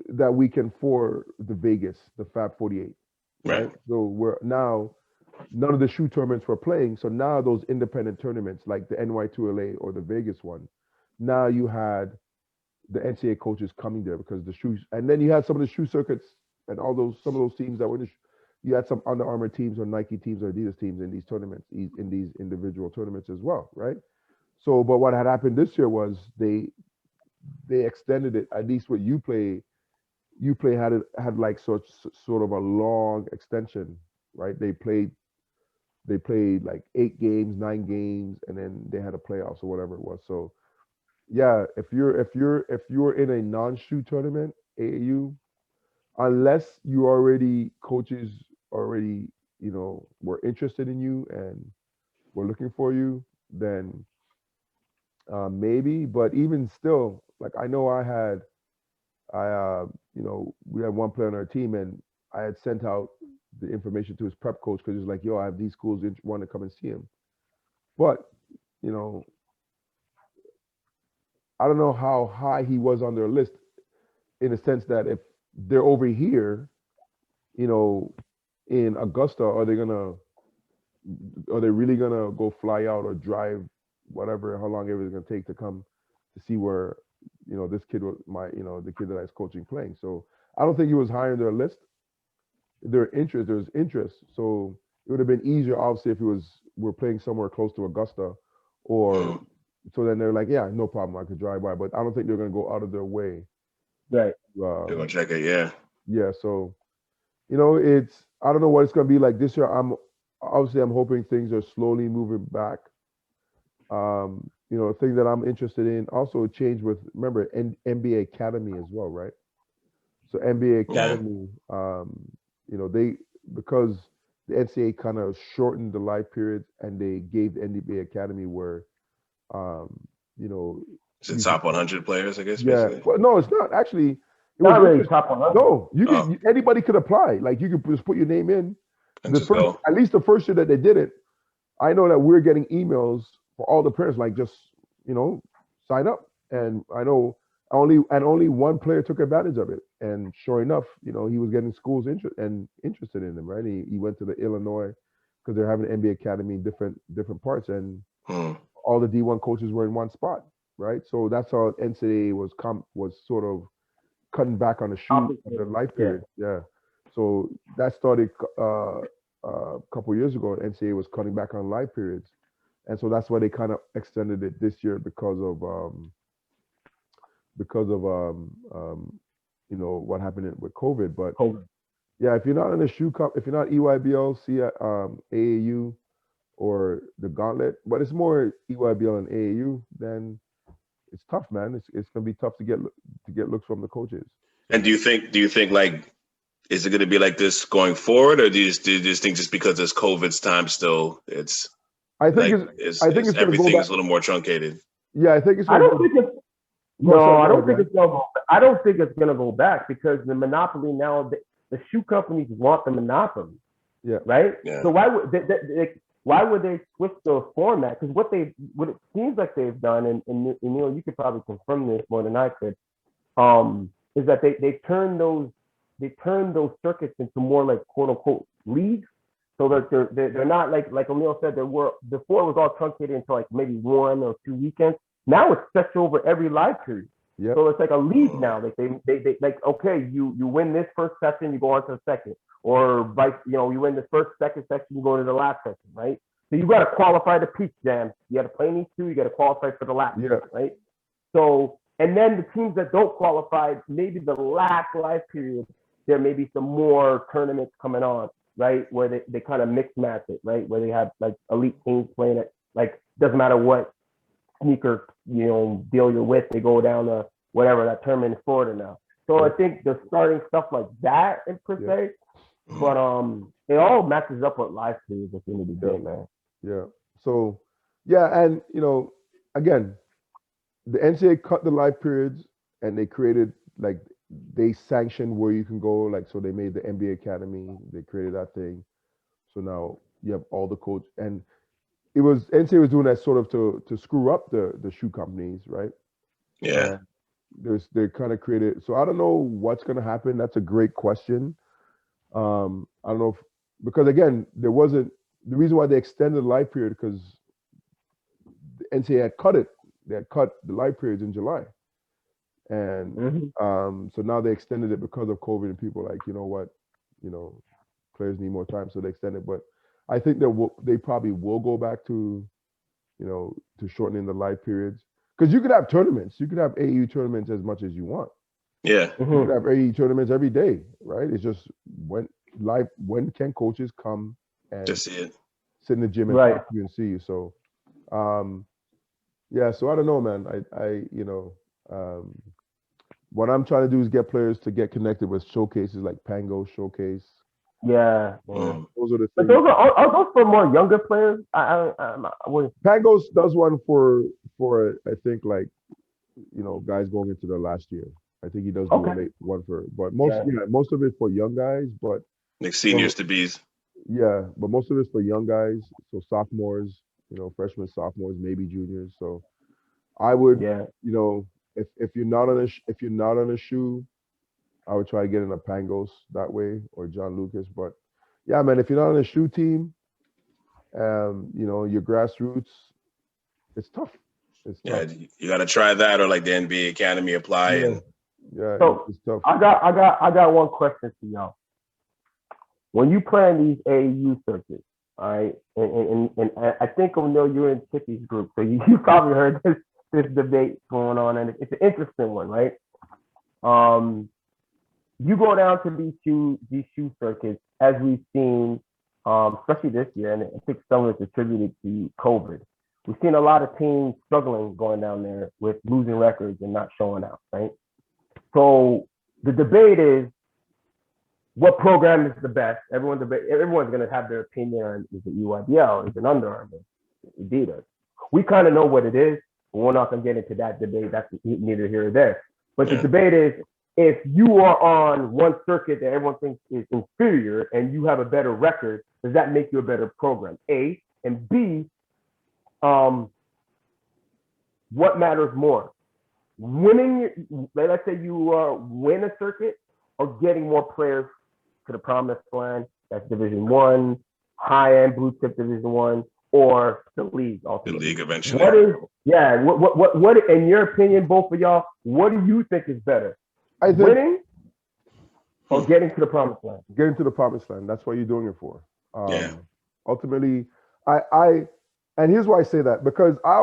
that weekend for the Vegas, the Fab 48. Right? So we're now, none of the shoe tournaments were playing. So now those independent tournaments like the NY2LA or the Vegas one, now you had the NCAA coaches coming there because the shoes, and then you had some of the shoe circuits and some of those teams that were in the you had some Under Armour teams or Nike teams or Adidas teams in these tournaments, in these individual tournaments as well, right? So, but what had happened this year was they extended it, at least what you play had like sort of a long extension, right? They played like 8 games, 9 games, and then they had a playoffs or whatever it was. So yeah, if you're in a non-shoe tournament, AAU, unless you coaches already, were interested in you and were looking for you, then maybe. But even still, like I know we had one player on our team, and I had sent out the information to his prep coach because he was like, yo, I have these schools want to come and see him. But, I don't know how high he was on their list, in the sense that if they're over here, in Augusta, are they really gonna go fly out or drive whatever, how long everything's gonna take to come to see where, this kid was the kid that I was coaching playing. So I don't think he was high on their list. There's interest. So it would have been easier, obviously, if we're playing somewhere close to Augusta, or so then they're like, yeah, no problem, I could drive by. But I don't think they're gonna go out of their way. Right. They're gonna check it, yeah. Yeah, so I don't know what it's gonna be like this year. I'm hoping things are slowly moving back. A thing that I'm interested in also changed with, remember, NBA Academy as well, right? So NBA Academy, because the NCAA kind of shortened the live periods, and they gave the NBA Academy where, is it top 100 players, I guess? Yeah, basically? well, no, it's not actually. Not really top 100. No, you could. Anybody could apply. Like you could just put your name in. At least the first year that they did it, I know that we're getting emails for all the parents, like just sign up. And I know only one player took advantage of it. And sure enough, he was getting schools interested in him, right? He went to the Illinois because they're having an NBA academy in different parts, and all the D1 coaches were in one spot, right? So that's how NCAA was sort of cutting back on the life period. Yeah. So that started a couple of years ago. NCAA was cutting back on life periods, and so that's why they kind of extended it this year because of what happened with COVID. But yeah, if you're not in the shoe cup, if you're not EYBL, AAU, or the gauntlet, but it's more EYBL and AAU, then it's tough, man. It's gonna be tough to get looks from the coaches. And do you think like, is it going to be like this going forward, or do you just think just because it's COVID's time still, I think everything is a little more truncated? Yeah, I think it's. I don't think it's going to go back because the monopoly now, the shoe companies want the monopoly. Yeah. Right. Yeah. So why would they switch the format? Because what it seems like they've done, and you could probably confirm this more than I could, is that they turn those circuits into more like quote unquote leagues, so that they're not like O'Neil said, before it was all truncated into like maybe 1 or 2 weekends. Now it's stretched over every live period. Yep. So it's like a league now. Like they like, okay, you win this first session, you go on to the second, or you win the second section, you go to the last session, right? So you got to qualify the peak jam. You got to play these two. You got to qualify for the last, right? So. And then the teams that don't qualify, maybe the last live period, there may be some more tournaments coming on, right? Where they kind of mix match it, right? Where they have like elite teams playing it. Like, doesn't matter what sneaker, deal you're with, they go down to whatever, that tournament in Florida now. So I think they're starting stuff like that in per se. But it all matches up with live periods at the end of the day, man. Yeah. So, yeah, and, again, the NCAA cut the live periods, and they created they sanctioned where you can go. Like, so they made the NBA Academy. They created that thing. So now you have all the coach, and NCAA was doing that sort of to screw up the shoe companies, right? Yeah. They kind of created. So I don't know what's going to happen. That's a great question. I don't know because again, there wasn't the reason why they extended the live period because the NCAA had cut it. They had cut the live periods in July, and so now they extended it because of COVID, and people are like, players need more time, so they extended. But I think they probably will go back to, to shortening the live periods because you could have tournaments, you could have AAU tournaments as much as you want. Yeah, you could have AAU tournaments every day, right? It's just when can coaches come and just sit in the gym and talk to you and see you. So. Yeah, so I don't know, man. What I'm trying to do is get players to get connected with showcases like Pango Showcase. Yeah. Those are the things. But are those for more younger players? Pangos does one for I think guys going into their last year. I think he does do one but most of it for young guys, but like seniors to bees. Yeah, but most of it's for young guys, so sophomores. Freshmen, sophomores, maybe juniors. So I would, if you're not on a shoe, I would try to get in a Pangos that way or John Lucas. But yeah, man, if you're not on a shoe team, your grassroots, it's tough. Yeah, you got to try that or like the NBA Academy apply. Yeah, so it's tough. I got one question for y'all. When you play in these AAU circuits, all right, and I think O'Neil, you're in Tippy's group, so you probably heard this debate going on, and it's an interesting one, right? You go down to these shoe circuits, as we've seen, especially this year, and I think some of it's attributed to COVID. We've seen a lot of teams struggling going down there with losing records and not showing out, right? So the debate is, what program is the best? Everyone's going to have their opinion on, is it EYBL, is it Under Armour, Adidas? We kind of know what it is, but we're not going to get into that debate. That's neither here or there. But the debate is, if you are on one circuit that everyone thinks is inferior and you have a better record, does that make you a better program? A, and B, what matters more? Winning, let's say you win a circuit, or getting more players to the promised land, that's Division One, high-end blue chip Division One, or the league ultimately. The league eventually. What in your opinion, both of y'all, what do you think is better? Winning or getting to the promised land? Getting to the promised land. That's what you're doing it for. Ultimately, and here's why I say that, because I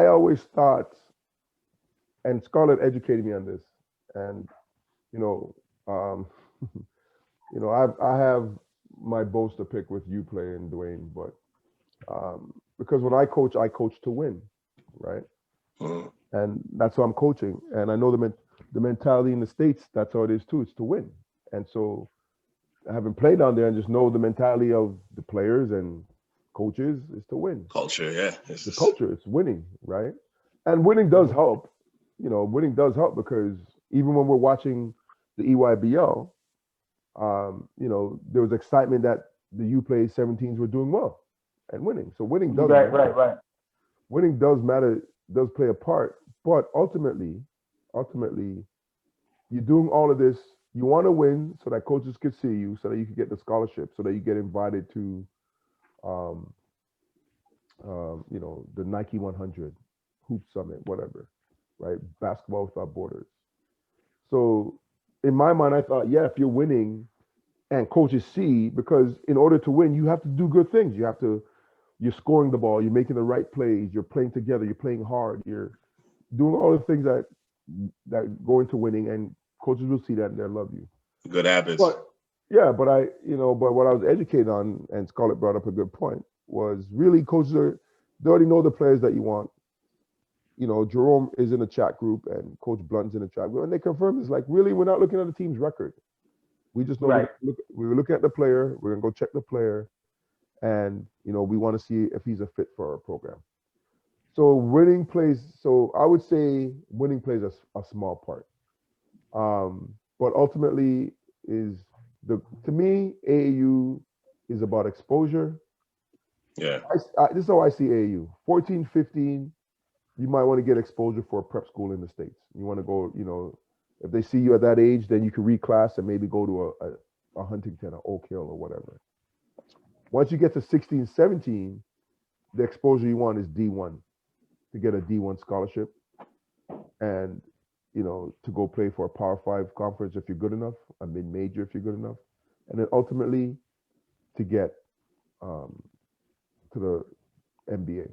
always thought, and Scarlett educated me on this, and I have my boast to pick with you playing, Dwayne, but because when I coach to win, right? And that's how I'm coaching, and I know the mentality in the States, that's how it is too. It's to win, and so having played down there and just know the mentality of the players and coaches is to win. Culture, yeah. It's the culture. It's winning, right? And winning does help. Winning does help, because even when we're watching the EYBL, there was excitement that the U-Play 17s were doing well and winning. So winning does matter. Right. Winning does matter, does play a part. But ultimately, you're doing all of this. You want to win so that coaches can see you, so that you can get the scholarship, so that you get invited to, the Nike 100, Hoop Summit, whatever, right? Basketball Without Borders. So in my mind, I thought, if you're winning and coaches see, because in order to win, you have to do good things. You're scoring the ball, you're making the right plays, you're playing together, you're playing hard, you're doing all the things that go into winning, and coaches will see that and they'll love you. Good habits. But what I was educated on, and Scarlett brought up a good point, was really coaches they already know the players that you want. Jerome is in the chat group and Coach Blunt's in the chat group, and they confirm it's like, really, we're not looking at the team's record. We just know we're looking at the player. We're gonna go check the player, and we want to see if he's a fit for our program. So winning plays. So I would say winning plays a small part, but ultimately to me, AAU is about exposure. Yeah. This is how I see AAU. 14, 15. You might want to get exposure for a prep school in the States. You want to go, if they see you at that age, then you can reclass and maybe go to a Huntington or Oak Hill or whatever. Once you get to 16, 17, the exposure you want is D1, to get a D1 scholarship, and, to go play for a Power 5 conference if you're good enough, a mid-major if you're good enough, and then ultimately to get to the NBA.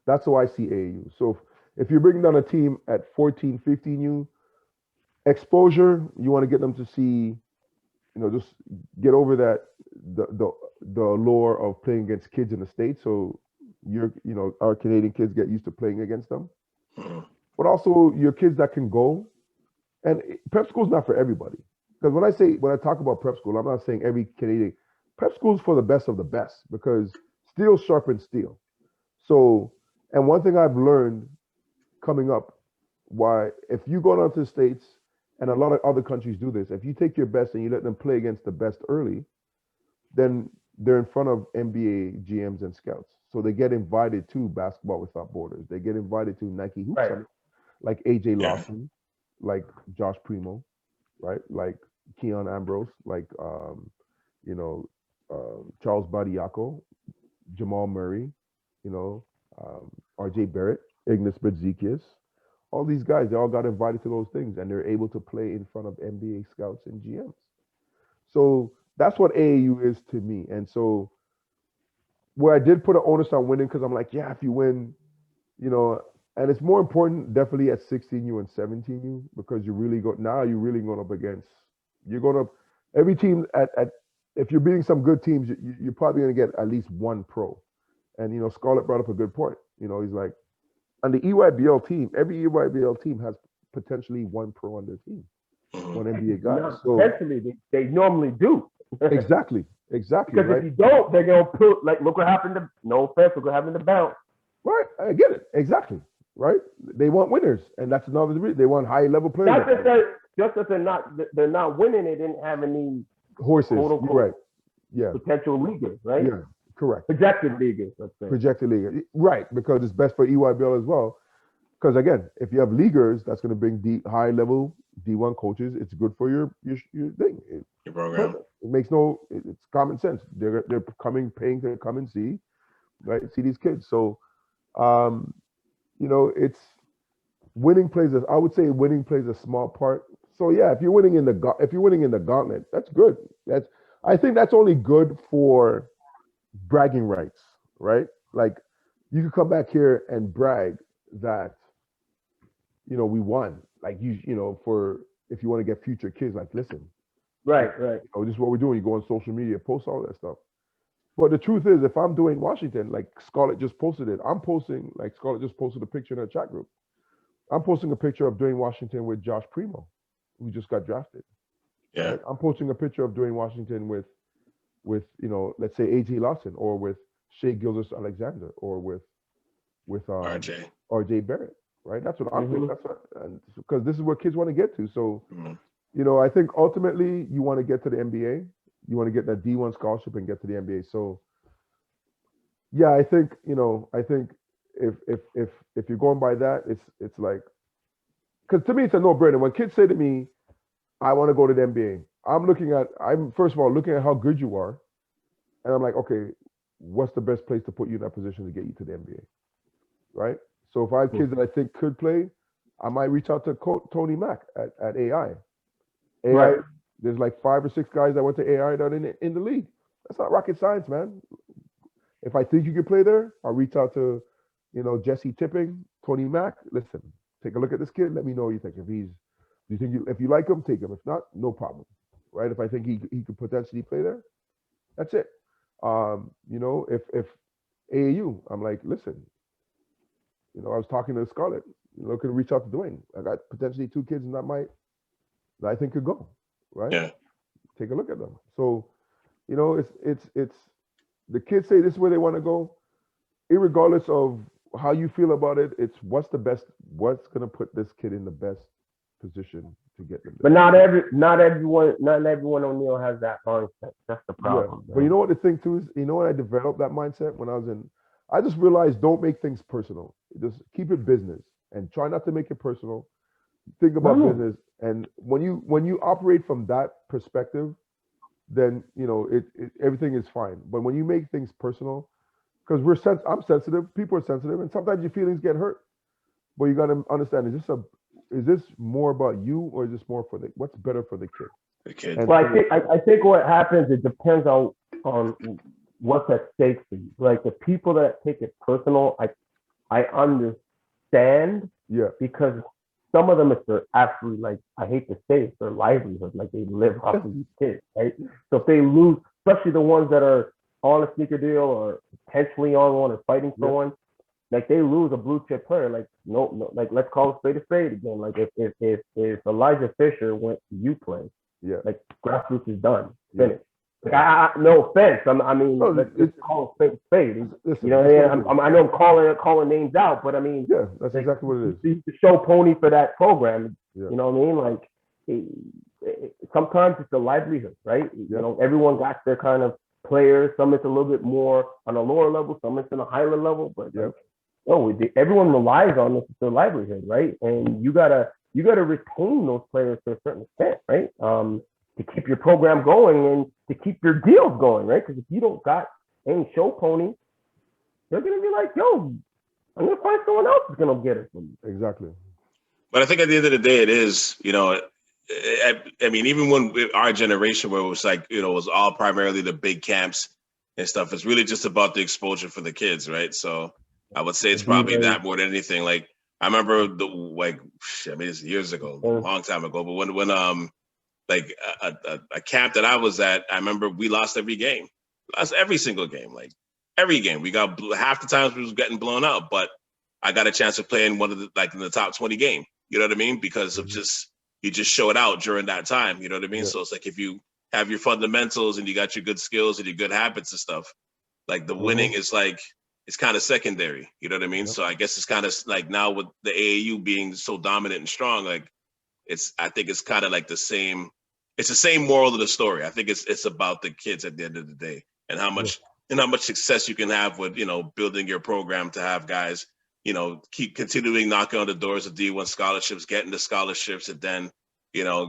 That's how I see AAU. So if you're bringing down a team at 14, 15, exposure, you want to get them to see, just get over that, the allure of playing against kids in the States. So our Canadian kids get used to playing against them. But also your kids that can go. And prep school is not for everybody. Because when I talk about prep school, I'm not saying every Canadian. Prep school is for the best of the best, because steel sharpens steel. So, and one thing I've learned coming up, why if you go down to the States, and a lot of other countries do this, if you take your best and you let them play against the best early, then they're in front of NBA GMs and scouts. So they get invited to Basketball Without Borders. They get invited to Nike Hoop Summit, like AJ Lawson, like Josh Primo, right? Like Keon Ambrose, like Charles Badiako, Jamal Murray, RJ Barrett, Ignas Brzezikis. All these guys, they all got invited to those things, and they're able to play in front of NBA scouts and GMs. So that's what AAU is to me. And so where I did put an onus on winning, because I'm like, if you win, and it's more important definitely at 16U and 17U, because you're really going up against, every team if you're beating some good teams, you're probably going to get at least one pro. And, Scarlett brought up a good point. He's like, on the EYBL team, every EYBL team has potentially one pro on their team, one NBA guy. So potentially, they normally do. Exactly. Because right? if you don't, they're gonna put look what happened to look what happened to Bounce. Right, I get it. Exactly. Right. They want winners, and that's another reason they want high level players. just that they're not winning, they didn't have any horses. You're right. Yeah. Potential leaguers, right? Yeah. Correct. Projected leaguers, let's say. Projected leaguers, right? Because it's best for EYBL as well. Because again, if you have leaguers, that's going to bring high level D1 coaches. It's good for your thing. Your program. It makes it's common sense. They're paying to come and see, right? See these kids. So, it's winning I would say winning plays a small part. So yeah, if you're winning in the gauntlet, that's good. I think that's only good for bragging rights, right? Like you could come back here and brag that we won. Like for if you want to get future kids, like listen, right. This is what we're doing. You go on social media, post all that stuff. But the truth is, if I'm doing Washington, like Scarlett just posted it, Scarlett just posted a picture in her chat group. I'm posting a picture of doing Washington with Josh Primo, who just got drafted. Yeah. Right? I'm posting a picture of doing Washington with let's say AJ Lawson, or with Shea Gilgeous-Alexander, or with RJ Barrett, right? That's what I'm doing. Because this is what kids want to get to. So, I think ultimately you want to get to the NBA. You want to get that D1 scholarship and get to the NBA. So, yeah, I think if you're going by that, it's like, because to me it's a no-brainer. When kids say to me, I want to go to the NBA, I'm first of all looking at how good you are, and I'm like, okay, what's the best place to put you in that position to get you to the NBA, right? So if I have kids that I think could play, I might reach out to Tony Mack at AI. Right. There's like 5 or 6 guys that went to AI that are in the league. That's not rocket science, man. If I think you could play there, I'll reach out to, Jesse Tipping, Tony Mack. Listen, take a look at this kid. Let me know what you think. If you like him, take him. If not, no problem, right? If I think he could potentially play there, that's it. If AAU, I'm like, listen, I was talking to Scarlett. Could reach out to Dwayne. I got potentially 2 kids that I think could go, right? Yeah. Take a look at them. So, it's the kids say this is where they want to go, irregardless of how you feel about it. It's what's gonna put this kid in the best position to get them there. But not everyone O'Neil has that mindset. That's the problem. Yeah. But you know what the thing too is, when I developed that mindset when I just realized, don't make things personal. Just keep it business and try not to make it personal. Think about business, and when you operate from that perspective, then everything is fine. But when you make things personal, because I'm sensitive, people are sensitive, and sometimes your feelings get hurt. But you got to understand: is this more about you, or is this more for what's better for the kid? The kid. And, well, I think what happens, it depends on what's at stake for you. Like the people that take it personal, I understand. Yeah. Because some of them, it's their absolutely, like, I hate to say it's their livelihood. Like they live off of these kids, right? So if they lose, especially the ones that are on a sneaker deal or potentially on one or fighting for one, like they lose a blue chip player. Like no, like let's call it spade a spade again. Like if Elijah Fisher went to UPlay, like grassroots is done, finished. Like, no offense. Let's call it spade. Listen, I know I'm calling names out, but I mean, yeah, that's exactly what it is. He's the show pony for that program. Yeah. You know what I mean? Like, sometimes it's a livelihood, right? Yeah. Everyone got their kind of players. Some it's a little bit more on a lower level. Some it's on a higher level. But everyone relies on this as their livelihood, right? And you gotta retain those players to a certain extent, right? To keep your program going and to keep your deals going, right? Because if you don't got any show pony, they're gonna be like, yo, I'm gonna find someone else who's gonna get it from you. Exactly. But I think at the end of the day, it is, I mean, even when our generation, where it was like, it was all primarily the big camps and stuff, it's really just about the exposure for the kids, right? So I would say it's probably that more than anything. Like I remember it's years ago, a long time ago, but when like a camp that I was at, I remember we lost every game. Lost every single game. Like every game. We got half the times we was getting blown out, but I got a chance to play in one of the, like in the top 20 game. You know what I mean? Because of you just showed out during that time. You know what I mean? Yeah. So it's like if you have your fundamentals and you got your good skills and your good habits and stuff, like the winning is like, it's kind of secondary. You know what I mean? So I guess it's kind of like now with the AAU being so dominant and strong, like I think it's kind of like the same moral of the story. I think it's about the kids at the end of the day, and how much success you can have with, building your program to have guys, keep continuing knocking on the doors of D1 scholarships, getting the scholarships, and then,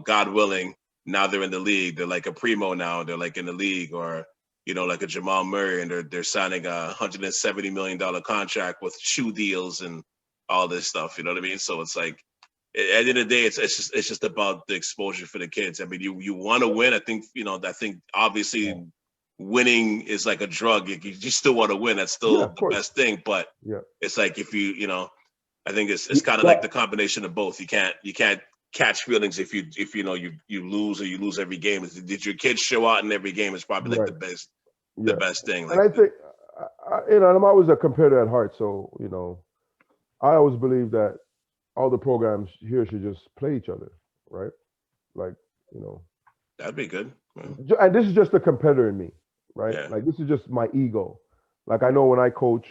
God willing, now they're in the league. They're like a Primo now. They're like in the league, or, like a Jamal Murray, and they're signing a $170 million contract with shoe deals and all this stuff. You know what I mean? So it's like, at the end of the day, it's just about the exposure for the kids. I mean, you want to win. I think, obviously winning is like a drug. You still want to win. That's still the best thing. But it's like, if I think it's kind of like the combination of both. You can't catch feelings if you lose, or you lose every game. Did your kids show out in every game? It's probably like the best thing. And I think, I'm always a competitor at heart. So, I always believe that all the programs here should just play each other, right? Like, that'd be good. And this is just the competitor in me, right? Yeah. Like, this is just my ego. Like, I know when I coach,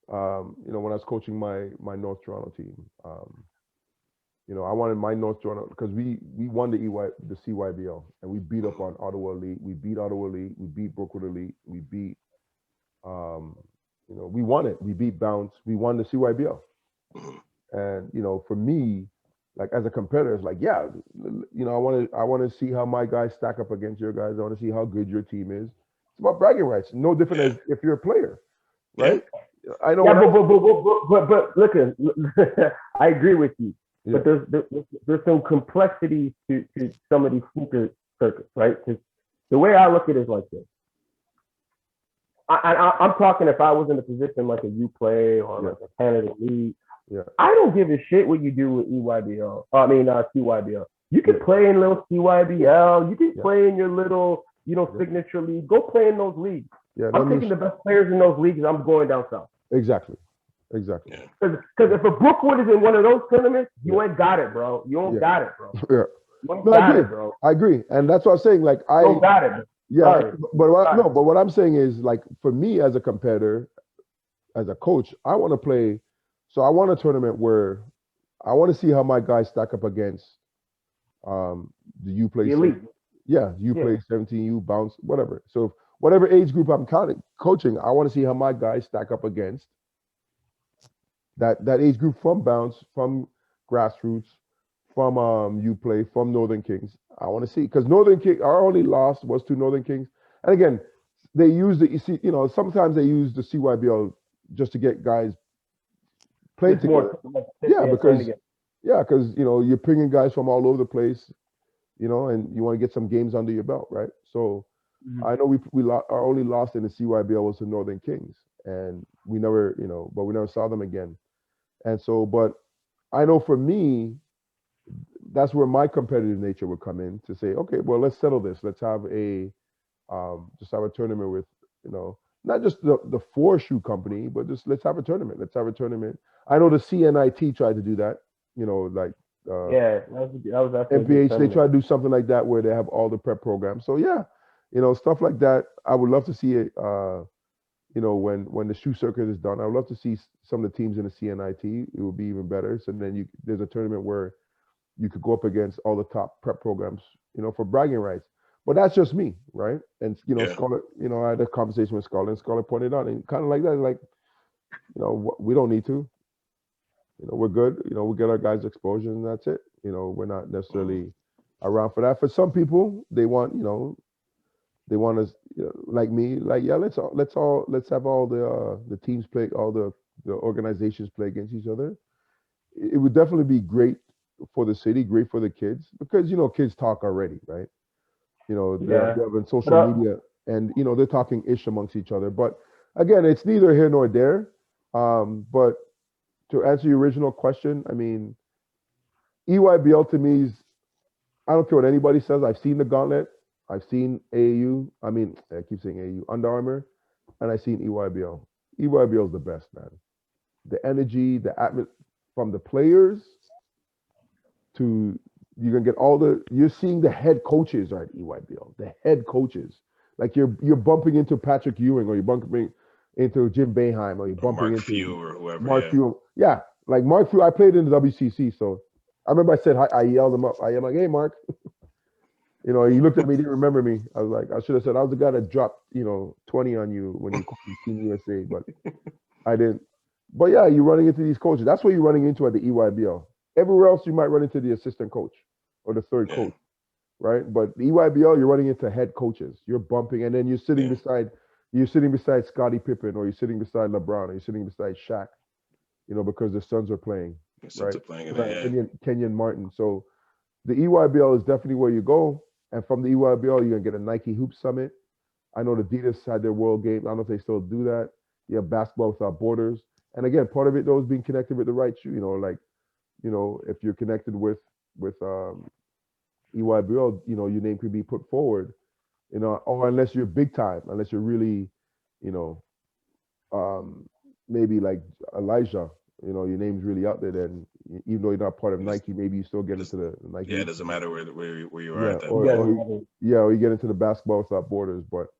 when I was coaching my North Toronto team, I wanted my North Toronto, because we won the CYBL, and we beat up on Ottawa Elite. We beat Ottawa Elite. We beat Brookwood Elite. We beat, we won it. We beat Bounce. We won the CYBL. And, for me, like, as a competitor, it's like, I want to see how my guys stack up against your guys. I want to see how good your team is. It's about bragging rights. No different as if you're a player, right? Yeah. I know. Yeah, but look, I agree with you. Yeah. But there's some complexity to some of these sneaker circuits, right? Because the way I look at it is like this. I'm talking, if I was in a position like a UPlay or like a Canada League, I don't give a shit what you do with CYBL. You can play in little CYBL. You can play in your little, signature league. Go play in those leagues. Yeah, I'm taking the best players in those leagues. I'm going down south. Exactly. Because if a Brookwood is in one of those tournaments, you ain't got it, bro. You don't got it, bro. Yeah. I agree. And that's what I'm saying. Like, I don't got it. Yeah. But what I'm saying is, like, for me as a competitor, as a coach, I want to play. So I want a tournament where I want to see how my guys stack up against the U play. Play 17, U bounce, whatever. So whatever age group I'm coaching, I want to see how my guys stack up against that age group, from bounce, from grassroots, from U play, from Northern Kings. I want to see, because Northern Kings, our only loss was to Northern Kings, and again, they use sometimes they use the CYBL just to get guys played together. Because you're bringing guys from all over the place, and you want to get some games under your belt, right? So I know our only loss in the CYBL was to Northern Kings, and we never saw them again. And so, but I know for me, that's where my competitive nature would come in, to say, okay, well, let's settle this. Let's have just have a tournament with, not just the four shoe company, but just let's have a tournament. I know the CNIT tried to do that, that was MPH. They tried to do something like that where they have all the prep programs. So stuff like that. I would love to see it. When the shoe circuit is done, I would love to see some of the teams in the CNIT. It would be even better. So then there's a tournament where you could go up against all the top prep programs, for bragging rights. But that's just me, right? And Scarlett, I had a conversation with Scarlett, and Scarlett pointed out, and kind of like that, like, we don't need to. We're good. We get our guys exposure, and that's it. We're not necessarily around for that. For some people, they want us, like me, like, let's have all the teams play, all the organizations play against each other. It would definitely be great for the city, great for the kids, because kids talk already, right? They're having social media, and they're talking ish amongst each other. But again, it's neither here nor there. But to answer your original question, I mean, EYBL to me is, I don't care what anybody says. I've seen the gauntlet. I've seen AAU. I mean, I keep saying AAU, Under Armour, and I've seen EYBL. EYBL is the best, man. The energy, the atmosphere, from the players to, you're gonna get you're seeing the head coaches at EYBL. The head coaches, like you're bumping into Patrick Ewing, or you're bumping into Jim Boeheim, or you're bumping into Few or whoever. Mark Few. Yeah, like Mark Few. I played in the WCC, so I remember I said hi, I yelled him up. I am like, hey, Mark. You know, he looked at me, didn't remember me. I was like, I should have said I was the guy that dropped, 20 on you when you called me Team USA, but I didn't. But yeah, you're running into these coaches. That's what you're running into at the EYBL. Everywhere else, you might run into the assistant coach or the third coach, right? But the EYBL, you're running into head coaches. You're bumping, and then you're sitting beside Scottie Pippen, or you're sitting beside LeBron, or you're sitting beside Shaq, because the Suns are playing, right? Kenyon Martin. So the EYBL is definitely where you go. And from the EYBL, you're going to get a Nike Hoop Summit. I know the Adidas had their World Game. I don't know if they still do that. You have Basketball Without Borders. And again, part of it, though, is being connected with the right shoe. If you're connected with EYBL, your name could be put forward, or unless you're big time, unless you're really, maybe like Elijah, your name's really out there, then even though you're not part of Nike, maybe you still get into the Nike. Yeah, it doesn't matter where you are at that or you get into the Basketball Without Borders. But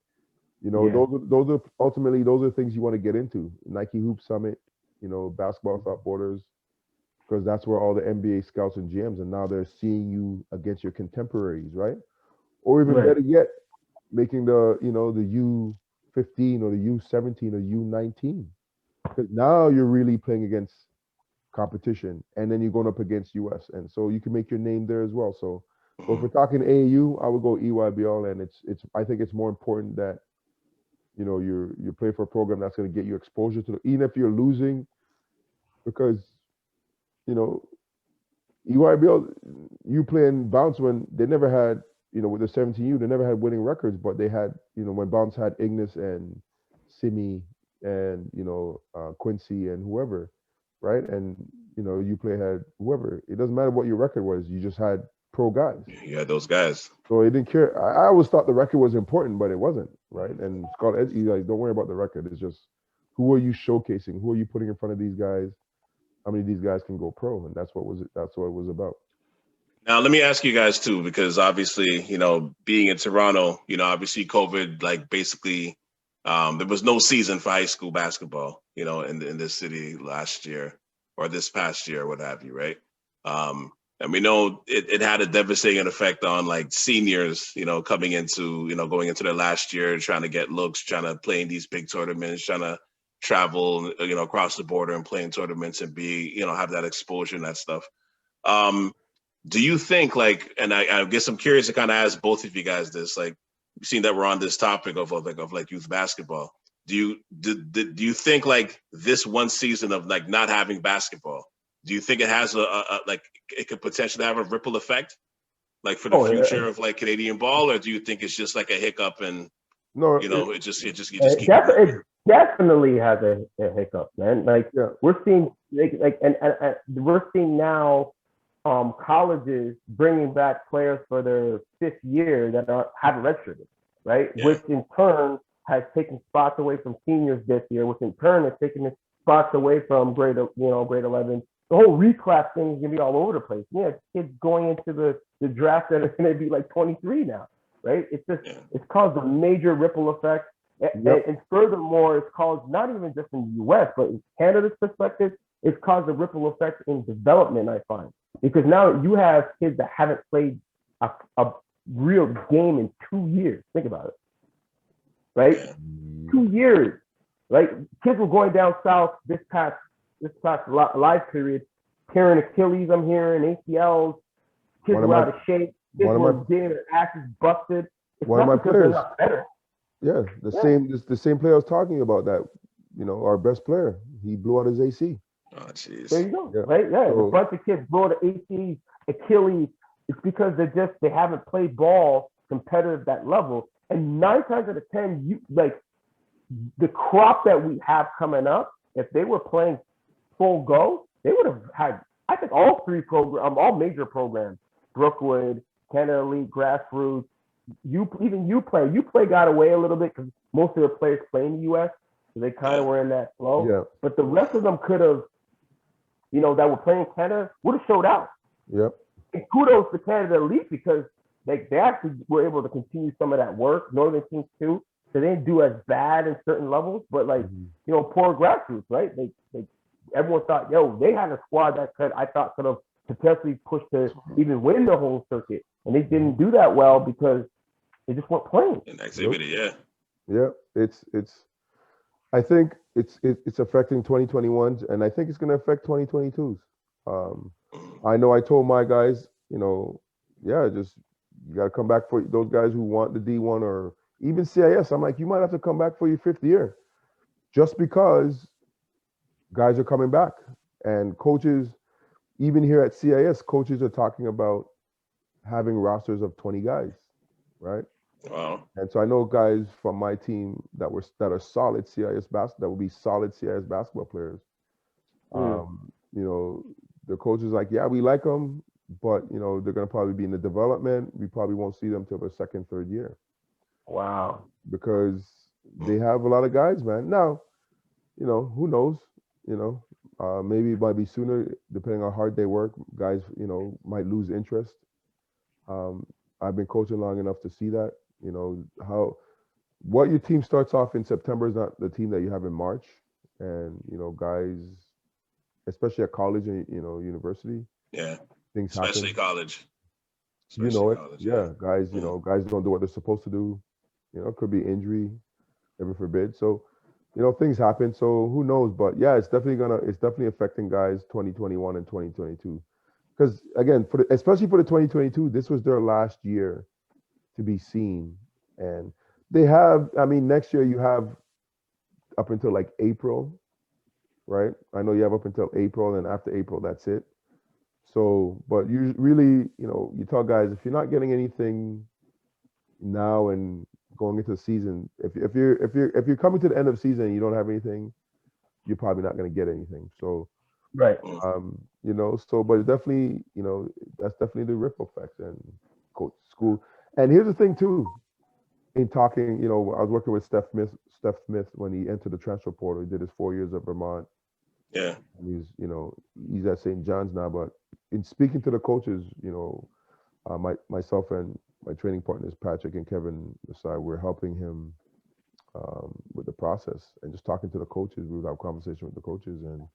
those are ultimately those are things you want to get into. Nike Hoop Summit, Basketball Without Borders, because that's where all the NBA scouts and GMs, and now they're seeing you against your contemporaries, right? Or even better yet, making the the U15 or the U17 or U19, because now you're really playing against competition, and then you're going up against US, and so you can make your name there as well. So if we're talking AAU, I would go EYBL, and it's I think it's more important that you play for a program that's going to get you exposure to even if you're losing, because EYBL, you playing Bounce when they never had with the 17U, they never had winning records, but they had when Bounce had Ignis and Simi and Quincy and whoever, right? And you play had whoever. It doesn't matter what your record was. You just had pro guys. You had those guys. So they didn't care. I always thought the record was important, but it wasn't, right? And Scott, like, don't worry about the record. It's just who are you showcasing? Who are you putting in front of these guys? How many of these guys can go pro? And that's what it was about. Now, let me ask you guys too, because obviously, being in Toronto, obviously COVID, like basically, there was no season for high school basketball, in this city last year or this past year, what have you, right? And we know it had a devastating effect on like seniors, coming into, going into their last year, trying to get looks, trying to play in these big tournaments, trying to travel, across the border and play in tournaments and be, have that exposure and that stuff. Do you think and I guess I'm curious to kind of ask both of you guys this, like, seeing that we're on this topic of youth basketball, do you think like this one season of like not having basketball, do you think it has it could potentially have a ripple effect, like for the future of like Canadian ball, or do you think it's just like a hiccup and it just it definitely has a hiccup, man. Like we're seeing and we're seeing now colleges bringing back players for their 5th year that haven't redshirted, right? Yeah. Which in turn has taken spots away from seniors this year, which in turn has taken spots away from grade 11. The whole reclass thing is gonna be all over the place. Yeah, kids going into the draft that are gonna be like 23 now, right? It's just it's caused a major ripple effect. And furthermore, it's caused not even just in the US, but in Canada's perspective, it's caused a ripple effect in development, I find. Because now you have kids that haven't played a real game in 2 years. Think about it, right? 2 years, right? Kids were going down south this past live period, tearing Achilles, I'm hearing, ACLs. Kids were out of shape. Kids were getting their asses busted. It's one of my players. Better. Yeah, the same player I was talking about, that, our best player, he blew out his AC. Oh, jeez. There you go. Yeah. Right? Yeah. So, a bunch of kids blow the ACs, Achilles. It's because they haven't played ball competitive at that level. And 9 times out of 10, the crop that we have coming up, if they were playing full go, they would have had, I think, all major programs, Brookwood, Canada Elite, Grassroots. You play got away a little bit because most of the players play in the US, so they kind of were in that flow. Yeah. But the rest of them could have, that were playing Canada, would have showed out. Yep. And kudos to Canada Elite, because they actually were able to continue some of that work. Northern Kings too. So they didn't do as bad in certain levels, but poor Grassroots, right? They everyone thought, they had a squad that could have potentially push to even win the whole circuit. And they didn't do that well because they just weren't playing. In activity, yeah. Yeah, it's. I think it's affecting 2021s, and I think it's going to affect 2022s. I know I told my guys, just you got to come back for those guys who want the D1 or even CIS. I'm like, you might have to come back for your 5th year, just because guys are coming back, and coaches, even here at CIS, coaches are talking about having rosters of 20 guys, right? Wow. And so I know guys from my team that are solid CIS that will be solid CIS basketball players. The coach is like, yeah, we like them, but they're gonna probably be in the development. We probably won't see them till their 2nd, 3rd year. Wow. Because they have a lot of guys, man. Now, who knows? Maybe it might be sooner, depending on how hard they work. Guys, might lose interest. I've been coaching long enough to see that. What your team starts off in September is not the team that you have in March. And, guys, especially at college and, university. Yeah. Things especially happen. College. Especially it. College, yeah. Guys, guys don't do what they're supposed to do. It could be injury, heaven forbid. So, things happen. So who knows? But yeah, it's definitely affecting guys 2021 and 2022. Because again, especially for the 2022, this was their last year to be seen. And they have, next year you have up until like April, right? I know you have up until April, and after April, that's it. So, but you really, you tell guys, if you're not getting anything now and going into the season, if you're coming to the end of the season and you don't have anything, you're probably not going to get anything. So, right. But it definitely, that's definitely the ripple effect and coach school. And here's the thing too, in talking, I was working with Steph Smith when he entered the transfer portal. He did his 4 years at Vermont. Yeah. And he's at St. John's now, but in speaking to the coaches, myself and my training partners, Patrick and Kevin Masai, we're helping him with the process and just talking to the coaches. We would have conversation with the coaches, and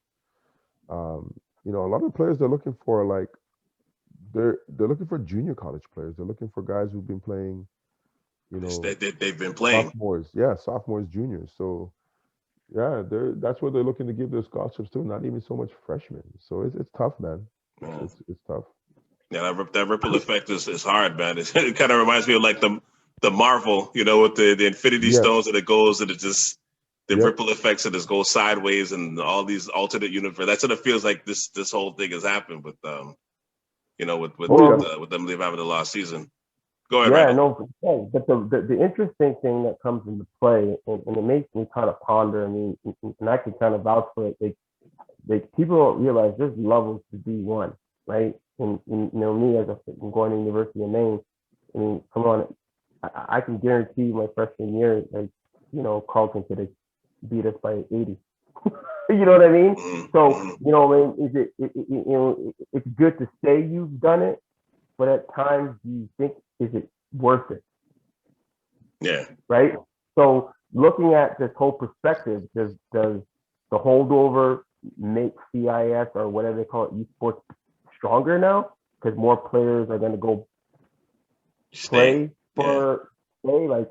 a lot of the players they're looking for, like they're looking for junior college players. They're looking for guys who've been playing, they've been playing sophomores, juniors. So yeah, that's what they're looking to give their scholarships to. Not even so much freshmen. So it's tough, man. It's tough. Yeah, that ripple effect is hard, man. It kind of reminds me of like the Marvel, with the Infinity Stones, and it goes and it just the ripple effects and just go sideways and all these alternate universe. That's what it feels like. This whole thing has happened with with them having the lost season. Go ahead. Yeah, no, but the interesting thing that comes into play, and it makes me kind of ponder. And I can kind of vouch for it. Like people don't realize there's levels to D1, right? And me as I'm going to University of Maine. Come on, I can guarantee my freshman year, like Carlton could have beat us by 80. You know what I mean? So it's good to say you've done it, but at times do you think, is it worth it? Yeah. Right. So looking at this whole perspective, does the holdover make CIS or whatever they call it, esports, stronger now because more players are going to go play for play? Like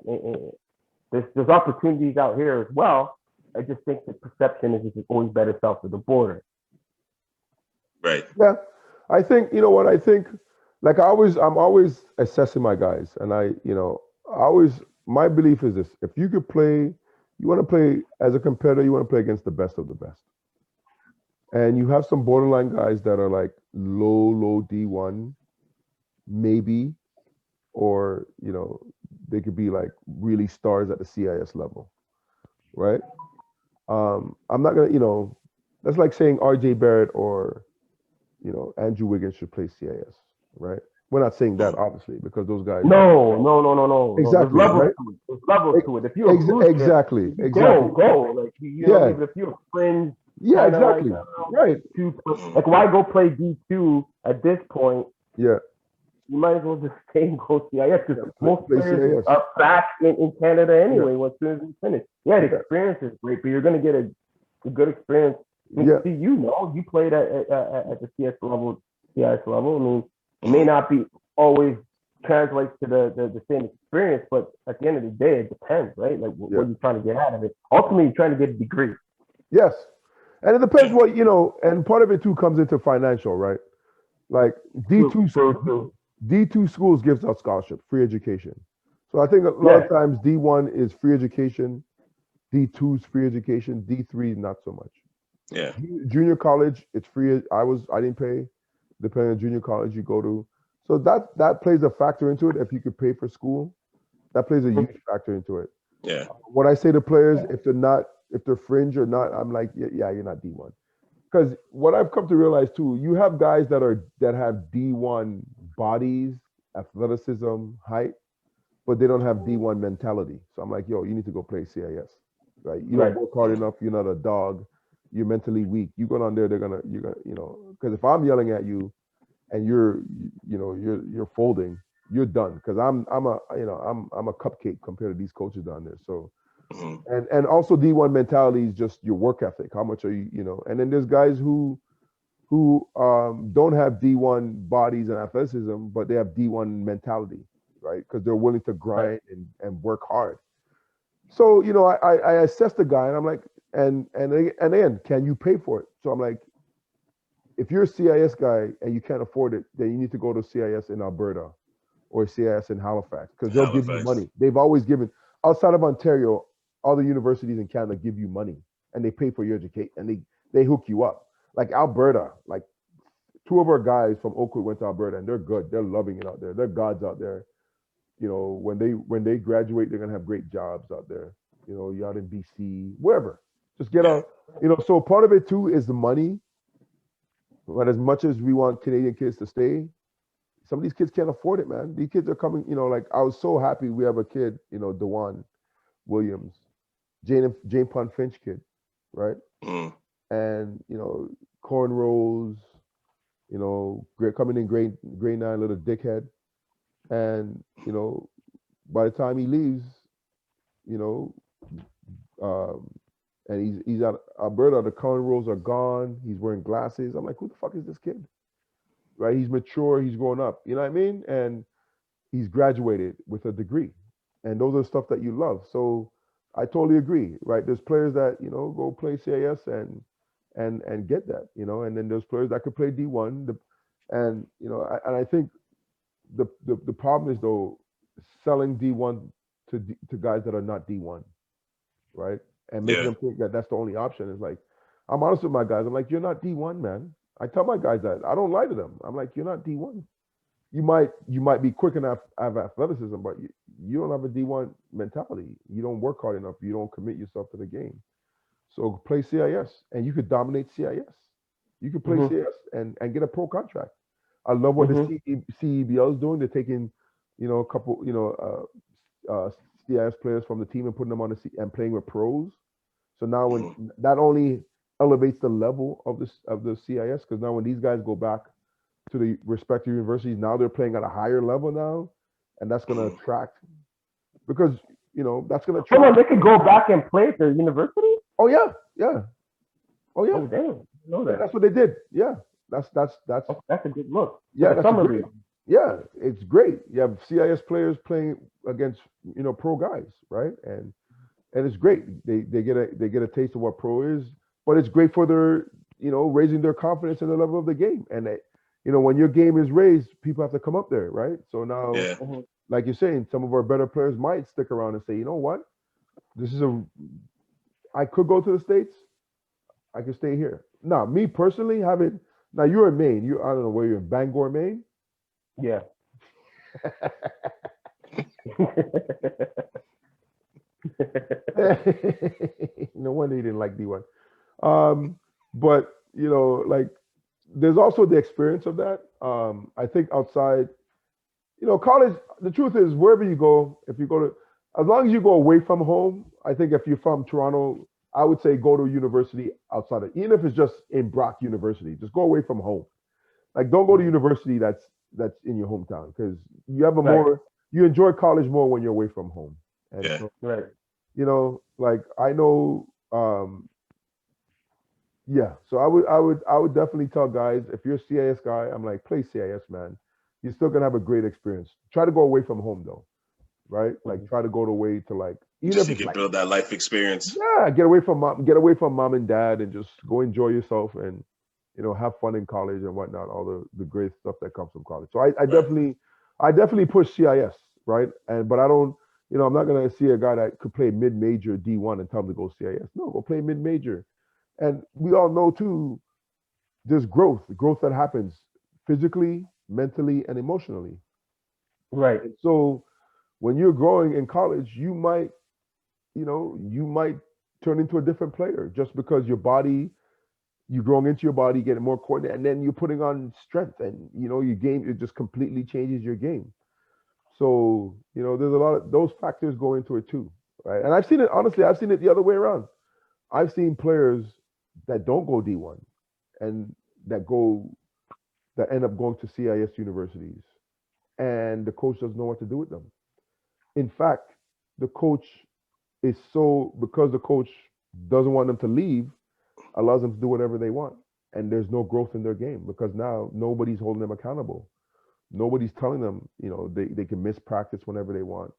there's opportunities out here as well. I just think the perception is it's always better south of the border. Right. Yeah, I think I think. Like I'm always assessing my guys, and my belief is this: if you could play, you want to play as a competitor, you want to play against the best of the best. And you have some borderline guys that are like low D1, maybe, or they could be like really stars at the CIS level, right? I'm not gonna, that's like saying RJ Barrett or Andrew Wiggins should play CIS. Right? We're not saying that obviously because those guys. No. Exactly. There's levels to it. If you're exactly. Go. Like even if you're a fringe. Yeah, exactly. Right. Like why go play D2 at this point? Yeah. You might as well just stay and go CIS because most players are back in Canada anyway. As soon as we finish, the experience is great, but you're going to get a good experience. See, you played at the CS level CIS level. I mean, it may not be always translates to the same experience, but at the end of the day, it depends, right? Like what you're trying to get out of it. Ultimately, you're trying to get a degree. Yes. And it depends what, and part of it too comes into financial, right? Like D2 schools gives out scholarship, free education. So I think a lot of times D1 is free education, D2 is free education, D3 not so much. Yeah. Junior college, it's free. I didn't pay, depending on junior college you go to. So that plays a factor into it. If you could pay for school, that plays a huge factor into it. Yeah. What I say to players, if they're fringe or not, I'm like, yeah, you're not D1. Because what I've come to realize too, you have guys that have D1 bodies, athleticism, height, but they don't have D1 mentality. So I'm like, yo, you need to go play CIS, right? You don't work hard enough. You're not a dog. You're mentally weak. You go down there, you're gonna, because if I'm yelling at you, and you're folding, you're done. Because I'm a cupcake compared to these coaches down there. So. And also D1 mentality is just your work ethic. How much are you, and then there's guys who don't have D1 bodies and athleticism, but they have D1 mentality, right? Because they're willing to grind and work hard. So, I assess the guy and I'm like, and again, can you pay for it? So I'm like, if you're a CIS guy and you can't afford it, then you need to go to CIS in Alberta or CIS in Halifax because they'll give you money. They've always given, outside of Ontario, all the universities in Canada give you money and they pay for your education and they hook you up. Like Alberta, like 2 of our guys from Oakwood went to Alberta and they're good. They're loving it out there. They're gods out there. When they graduate, they're gonna have great jobs out there. You're out in BC, wherever. Just get out. So part of it too is the money. But as much as we want Canadian kids to stay, some of these kids can't afford it, man. These kids are coming. Like I was so happy we have a kid. Dewan Williams. Jane Pun Finch kid, right? And cornrows, coming in grade 9, little dickhead, and by the time he leaves, and he's at Alberta, the cornrows are gone. He's wearing glasses. I'm like, who the fuck is this kid? Right? He's mature. He's grown up. You know what I mean? And he's graduated with a degree, and those are the stuff that you love. So. I totally agree, right? There's players that go play CIS and get that, and then there's players that could play D1, and I think the problem is though selling D1 to guys that are not D1, right? And making them think that that's the only option. Is like, I'm honest with my guys. I'm like, you're not D1, man. I tell my guys that. I don't lie to them. I'm like, you're not D1. You might be quick enough, have athleticism, but you don't have a D1 mentality. You don't work hard enough. You don't commit yourself to the game. So play CIS, and you could dominate CIS. You could play CIS and get a pro contract. I love what the CEBL is doing. They're taking, a couple, CIS players from the team and putting them on and playing with pros. So now when that only elevates the level of the CIS, because now when these guys go back to the respective universities, now they're playing at a higher level now, and that's going to attract, because that's going to attract. Hold on, they could go back and play at their university? Oh yeah. Oh damn, I know that. Yeah, that's what they did. Yeah, that's a good look. Yeah, that's great. Yeah, it's great. You have CIS players playing against pro guys, right? And it's great. They get a taste of what pro is, but it's great for their raising their confidence in the level of the game. And when your game is raised, people have to come up there, right? So now, like you're saying, some of our better players might stick around and say, you know what, I could go to the States, I could stay here. Now, me personally, now you're in Maine. I don't know where you're in, Bangor, Maine? Yeah. No wonder you didn't like D1. But like, there's also the experience of that. I think outside, college, the truth is, wherever you go, if you go to, as long as you go away from home, I think if you're from Toronto, I would say go to a university outside of, even if it's just in Brock University, just go away from home. Like, don't go to university that's in your hometown, because you have you enjoy college more when you're away from home. And so, like, I know, Yeah. So I would definitely tell guys, if you're a CIS guy, I'm like, play CIS, man. You're still gonna have a great experience. Try to go away from home though, right? Like try to go away to like, even Just if so you it's can like, build that life experience. yeah, get away from mom and dad, and just go enjoy yourself and have fun in college and whatnot, all the great stuff that comes from college. So Right. I definitely push CIS, right? But I don't, I'm not gonna see a guy that could play mid-major D1 and tell him to go CIS. No, go play mid-major. And we all know too, there's growth that happens physically, mentally, and emotionally. Right. And so when you're growing in college, you might turn into a different player just because you're growing into your body, getting more coordinated, and then you're putting on strength, and your game, it just completely changes your game. So there's a lot of those factors go into it too, right? And I've seen it the other way around. I've seen players that don't go D1 and that go that end up going to CIS universities, and the coach doesn't know what to do with them. In fact, the coach because the coach doesn't want them to leave, allows them to do whatever they want. And there's no growth in their game because now nobody's holding them accountable. Nobody's telling them, they can miss practice whenever they want.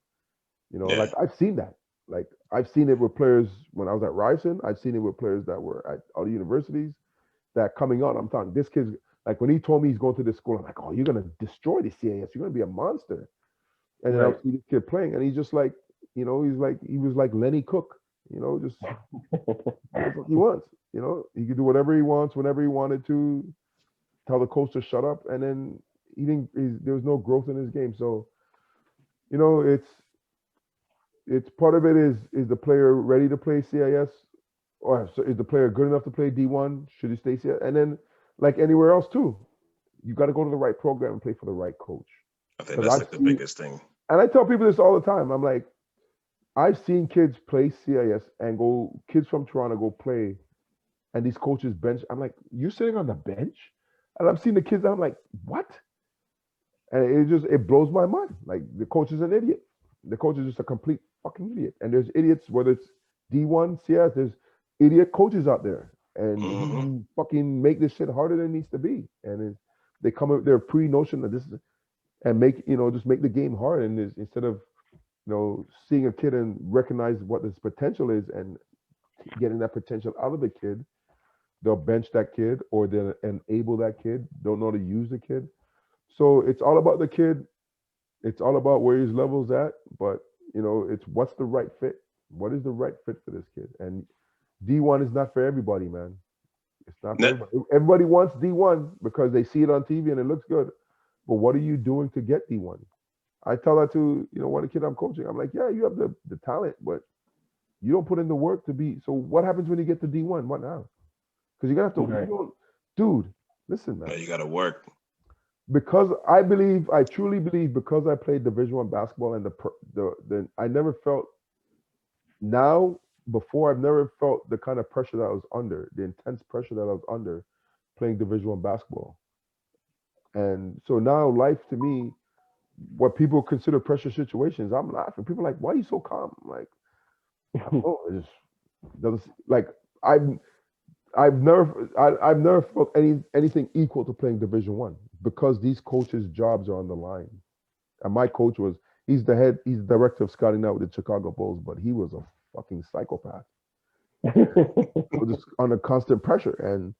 Yeah. Like I've seen that. Like I've seen it with players when I was at Ryerson. I've seen it with players that were at other universities that coming on. I'm talking this kid's like when he told me he's going to this school, I'm like, oh, you're gonna destroy the CAS. You're gonna be a monster. And then Right. I'll see this kid playing, and he's just like, he was like Lenny Cook, just that's what he wants. He could do whatever he wants whenever he wanted to. Tell the coach to shut up, and then there was no growth in his game. So it's part of it is the player ready to play CIS, or so is the player good enough to play D1? Should he stay CIS? And then like anywhere else too, you got to go to the right program and play for the right coach. I think Because that's I've like the seen, biggest thing. and I tell people this all the time. I'm like, I've seen kids play CIS and kids from Toronto go play, and these coaches bench. I'm like, you're sitting on the bench? And I've seen the kids, and I'm like, what? And it blows my mind. Like the coach is an idiot. The coach is just a complete fucking idiot. And there's idiots, whether it's D1, CS, there's idiot coaches out there. And Hmm. he fucking make this shit harder than it needs to be. And they come up with their pre-notion that this is, and just make the game hard. And instead of, seeing a kid and recognize what his potential is and getting that potential out of the kid, they'll bench that kid or they'll enable that kid, don't know how to use the kid. So it's all about the kid. It's all about where his level's at. But, it's what's the right fit. What is the right fit for this kid? And D1 is not for everybody, man. It's not for everybody. Everybody wants D1 because they see it on TV and it looks good. But what are you doing to get D1? I tell that to, one kid I'm coaching. I'm like, yeah, you have the talent, but you don't put in the work to be. So what happens when you get to D1? What now? Because you're gonna have to. Right. Dude, listen, Yeah, man. you got to work. Because I truly believe, because I played Division 1 basketball and the I never felt now before I've never felt the kind of pressure that I was under, the intense pressure that I was under playing Division 1 basketball. And so now life to me, what people consider pressure situations, I'm laughing. People are like, why are you so calm? I'm like, I don't know. It just doesn't like I've never felt anything equal to playing Division 1 because these coaches' jobs are on the line. And my coach he's the director of scouting now with the Chicago Bulls, but he was a fucking psychopath. Just under constant pressure, and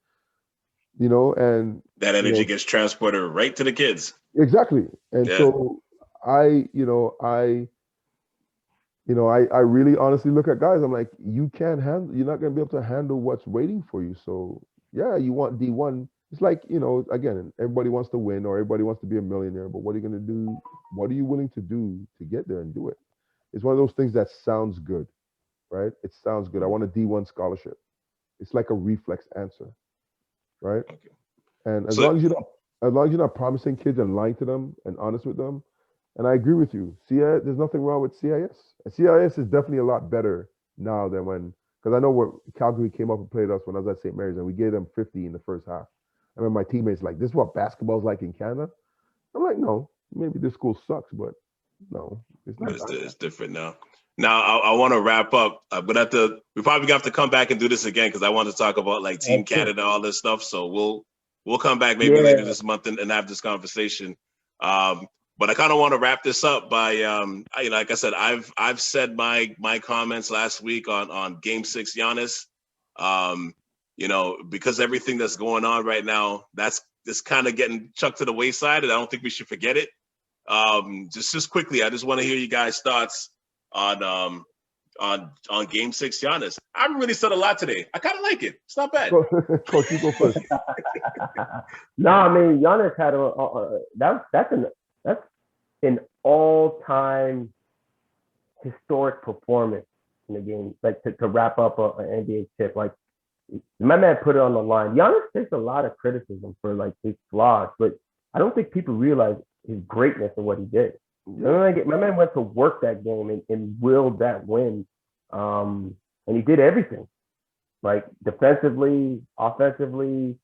and That energy gets transported right to the kids. exactly. And Yeah. so I I really honestly look at guys. I'm like, you're not going to be able to handle what's waiting for you. So yeah, you want D1. It's like, again, everybody wants to win or everybody wants to be a millionaire, but what are you going to do? What are you willing to do to get there and do it? It's one of those things that sounds good, right? It sounds good. I want a D1 scholarship. It's like a reflex answer, right? Okay. And So as long as you're not promising kids and lying to them and honest with them, and I agree with you. CIS, there's nothing wrong with CIS. And CIS is definitely a lot better now than because I know what Calgary came up and played us when I was at St. Mary's, and we gave them 50 in the first half. I remember my teammates like, this is what basketball's like in Canada. I'm like, no, maybe this school sucks, but no, it's not. but it's different now. Now I want to wrap up. We probably have to come back and do this again because I want to talk about like Team Canada, all this stuff. So we'll come back maybe later this month and have this conversation. But I kind of want to wrap this up by, like I said, I've said my comments last week on Game 6 Giannis. Because everything that's going on right now, that's kind of getting chucked to the wayside, and I don't think we should forget it. Just quickly, I just want to hear you guys' thoughts on Game 6 Giannis. I haven't really said a lot today. I kind of like it. It's not bad. Coach, you go first. No, I mean Giannis had that's an all-time historic performance in the game. Like to wrap up an NBA chip, like my man put it on the line. Giannis takes a lot of criticism for like his flaws, but I don't think people realize his greatness and what he did. My man went to work that game and willed that win. And he did everything, like defensively, offensively.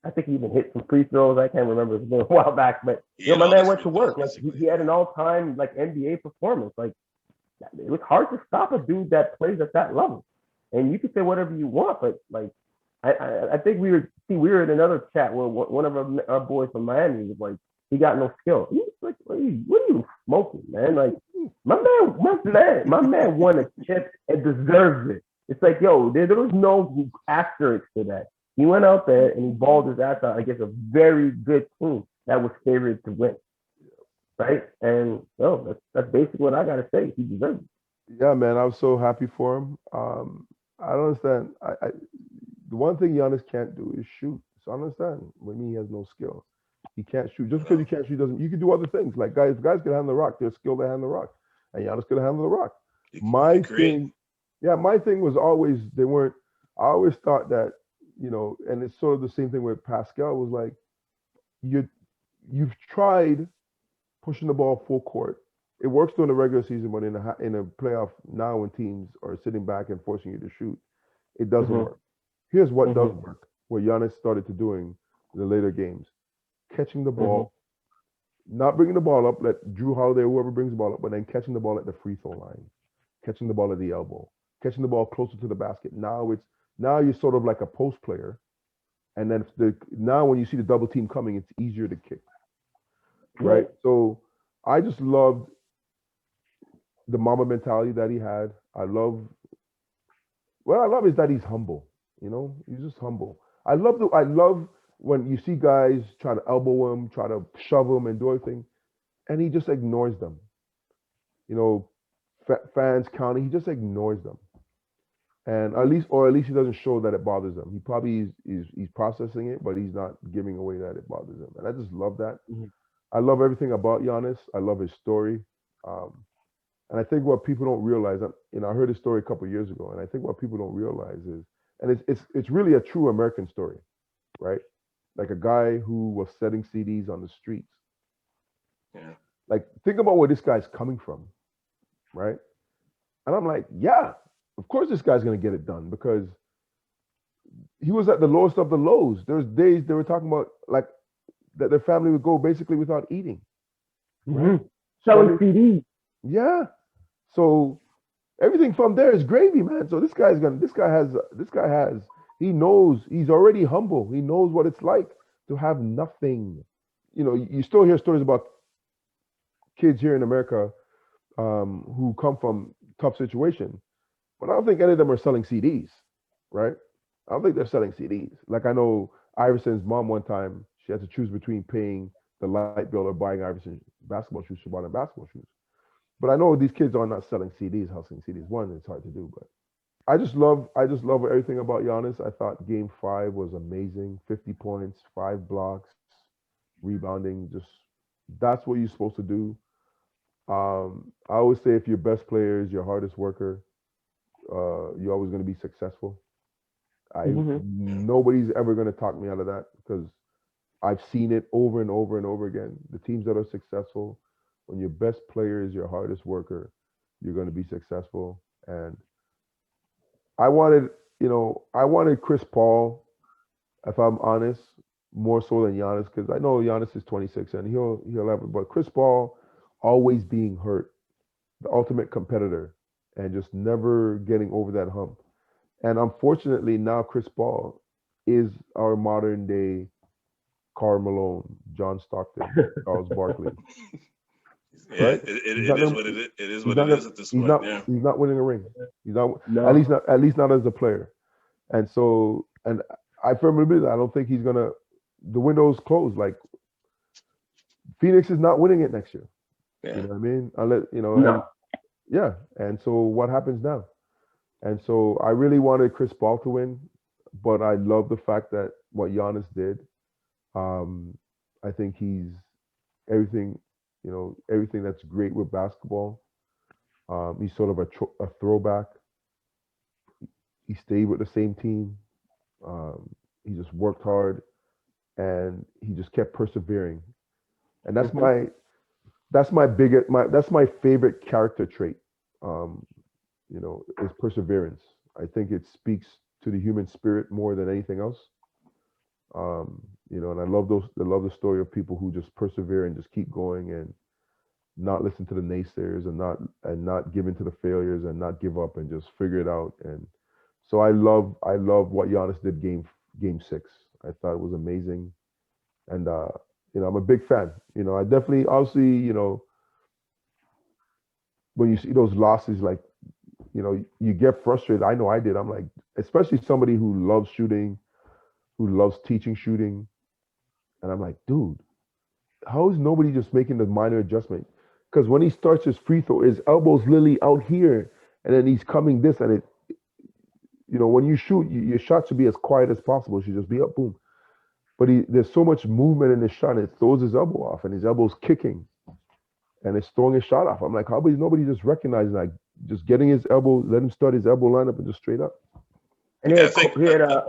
I think he even hit some free throws. I can't remember. It's been a while back, but my man went to work. Like he had an all-time like NBA performance. Like it was hard to stop a dude that plays at that level. And you can say whatever you want, but like I think we were in another chat where one of our boys from Miami was like, he got no skill. He was like, what are you smoking, man? Like my man won a chip and deserves it. It's like, yo, there was no asterisk to that. He went out there and he balled his ass out against a very good team that was favored to win. Right? And that's basically what I gotta say. He deserves it. Yeah, man, I was so happy for him. I don't understand. The one thing Giannis can't do is shoot. So I understand when he has no skill. He can't shoot. Just because you can't shoot doesn't. You can do other things. Like guys can handle the rock. They're skilled to handle the rock, and Giannis could handle the rock. My thing was always they weren't. I always thought that and it's sort of the same thing with Pascal. Was like you've tried pushing the ball full court. It works during the regular season, but in a playoff now when teams are sitting back and forcing you to shoot, it doesn't work. Here's what does work. What Giannis started to doing in the later games. Catching the ball, not bringing the ball up, let Drew Holiday, whoever brings the ball up, but then catching the ball at the free throw line, catching the ball at the elbow, catching the ball closer to the basket. Now you're sort of like a post player, and then now when you see the double team coming, it's easier to kick, right? So I just loved the Mamba mentality that he had. What I love is that he's humble. He's just humble. I love when you see guys try to elbow him, try to shove him and do everything, and he just ignores them. Fans counting, he just ignores them. And at least he doesn't show that it bothers him. He probably he's processing it, but he's not giving away that it bothers him. And I just love that. I love everything about Giannis. I love his story. And I think what people don't realize, I heard his story a couple of years ago, and I think what people don't realize is, and it's really a true American story, right? Like a guy who was setting CDs on the streets. Yeah. Like, think about where this guy's coming from, right? And I'm like, yeah, of course this guy's going to get it done because he was at the lowest of the lows. There's days they were talking about like that their family would go basically without eating. Right? Selling CDs. Yeah. So everything from there is gravy, man. So this guy has, he knows, he's already humble. He knows what it's like to have nothing. You still hear stories about kids here in America who come from tough situation, but I don't think any of them are selling CDs, right? I don't think they're selling CDs. Like I know Iverson's mom one time, she had to choose between paying the light bill or buying Iverson basketball shoes. She bought him basketball shoes. But I know these kids are not selling CDs, hustling CDs. One, it's hard to do, but I just love everything about Giannis. I thought Game 5 was amazing. 50 points, 5 blocks, rebounding. Just that's what you're supposed to do. I always say if your best player is your hardest worker, you're always going to be successful. Nobody's ever going to talk me out of that because I've seen it over and over and over again. The teams that are successful, when your best player is your hardest worker, you're going to be successful. And I wanted Chris Paul, if I'm honest, more so than Giannis, because I know Giannis is 26 and he'll have it. But Chris Paul always being hurt the ultimate competitor, and just never getting over that hump. And unfortunately, now Chris Paul is our modern day Karl Malone, John Stockton, Charles Barkley. Yeah, Right? it is what it is. It is what it is at this point. He's not winning a ring. He's not No. at least not as a player. And so, and I firmly believe that I don't think he's gonna. The window's closed. Like Phoenix is not winning it next year. Yeah. You know what I mean? Unless No. yeah. And so what happens now? And so I really wanted Chris Paul to win, but I love the fact that what Giannis did. I think he's everything, everything that's great with basketball. He's sort of a throwback. He stayed with the same team. He just worked hard, and he just kept persevering. And that's my favorite character trait. Is perseverance. I think it speaks to the human spirit more than anything else. And I love the story of people who just persevere and just keep going and not listen to the naysayers and not give in to the failures and not give up and just figure it out. And so I love what Giannis did game 6. I thought it was amazing. And I'm a big fan. I definitely obviously, when you see those losses, like, you get frustrated. I know I did. I'm like, especially somebody who loves shooting, who loves teaching shooting. And I'm like, dude, how is nobody just making the minor adjustment? Because when he starts his free throw, his elbow's literally out here, and then he's coming this, and it, when you shoot, your shot should be as quiet as possible. It should just be up, boom. But there's so much movement in his shot, and it throws his elbow off, and his elbow's kicking, and it's throwing his shot off. I'm like, how is nobody just recognizing, like, just getting his elbow, let him start his elbow lineup and just straight up. And he had go ahead,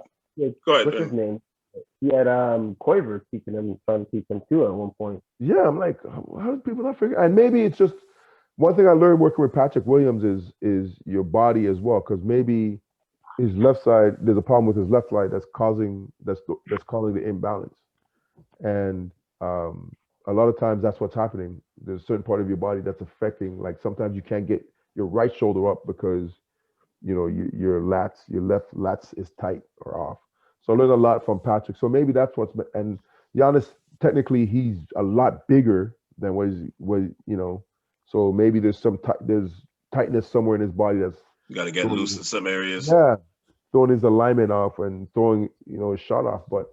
what's his name? He had Koiver trying to teach him too at one point. Yeah, I'm like, how do people not figure? And maybe it's just one thing I learned working with Patrick Williams is your body as well, because maybe his left side, there's a problem with his left side that's causing the imbalance, and a lot of times that's what's happening. There's a certain part of your body that's affecting. Like sometimes you can't get your right shoulder up because your left lats is tight or off. So I learned a lot from Patrick. So maybe that's and Giannis, technically he's a lot bigger than so maybe there's there's tightness somewhere in his body that's you got to get loose in some areas. Yeah, throwing his alignment off and throwing his shot off. But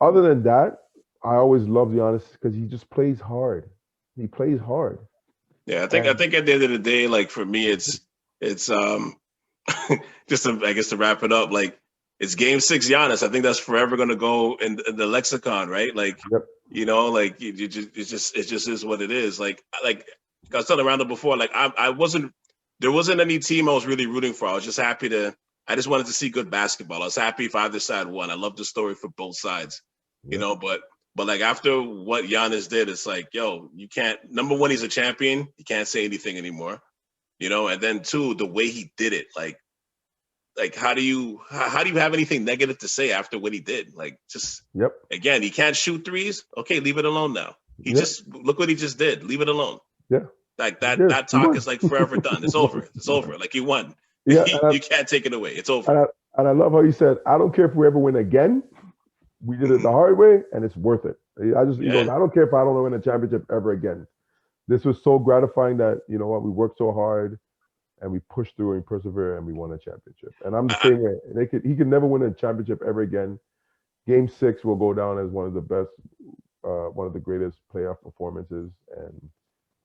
other than that, I always love Giannis because he just plays hard. He plays hard. Yeah, I think at the end of the day, like for me, it's just to wrap it up, like it's Game 6 Giannis. I think that's forever going to go in the lexicon, right? Like, yep. Like it just is what it is. Like I was telling Randall before, like there wasn't any team I was really rooting for. I was just I just wanted to see good basketball. I was happy if either side won. I love the story for both sides, but like after what Giannis did, it's like, yo, you can't, number one, he's a champion. You can't say anything anymore, and then 2, the way he did it, like how do you have anything negative to say after what he did? Like, just, again, he can't shoot threes. Okay, leave it alone now. Just, look what he just did. Leave it alone. Yeah. Like that talk is like forever done. It's over. It's over. Like, he won. Yeah, you can't take it away. It's over. And I love how you said, I don't care if we ever win again. We did it the hard way, and it's worth it. I don't care if I don't win a championship ever again. This was so gratifying that, we worked so hard and we pushed through and persevered and we won a championship. And I'm the same way. He could never win a championship ever again. Game 6 will go down as one of the best, one of the greatest playoff performances, and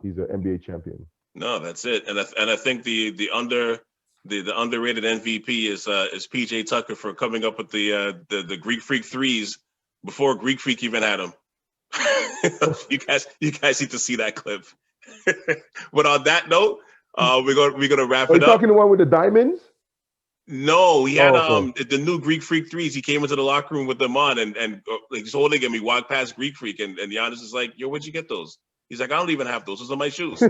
he's an NBA champion. No, that's it. And I think the underrated MVP is PJ Tucker for coming up with the Greek Freak threes before Greek Freak even had him. you guys need to see that clip. But on that note, we're gonna wrap it up. Are you talking the one with the diamonds? No, he had the new Greek Freak threes. He came into the locker room with them on, and like he's holding him. He walked past Greek Freak, and Giannis is like, "Yo, where'd you get those?" He's like, "I don't even have those. Those are my shoes." Yo,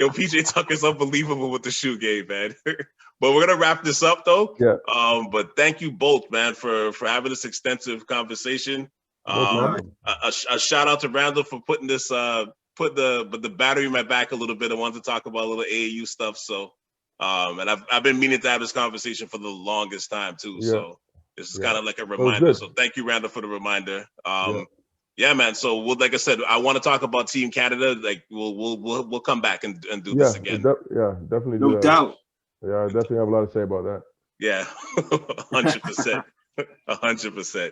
PJ Tucker's unbelievable with the shoe game, man. But we're gonna wrap this up though. Yeah. But thank you both, man, for having this extensive conversation. A shout out to Randall for putting this put the battery in my back a little bit. I wanted to talk about a little AAU stuff. So, and I've been meaning to have this conversation for the longest time too. Yeah. So this is kind of like a reminder. So thank you, Randall, for the reminder. Yeah, man. So like I said, I want to talk about Team Canada. Like we'll come back and do this again. Definitely. No doubt. Yeah, I definitely have a lot to say about that. Yeah, 100%, 100%.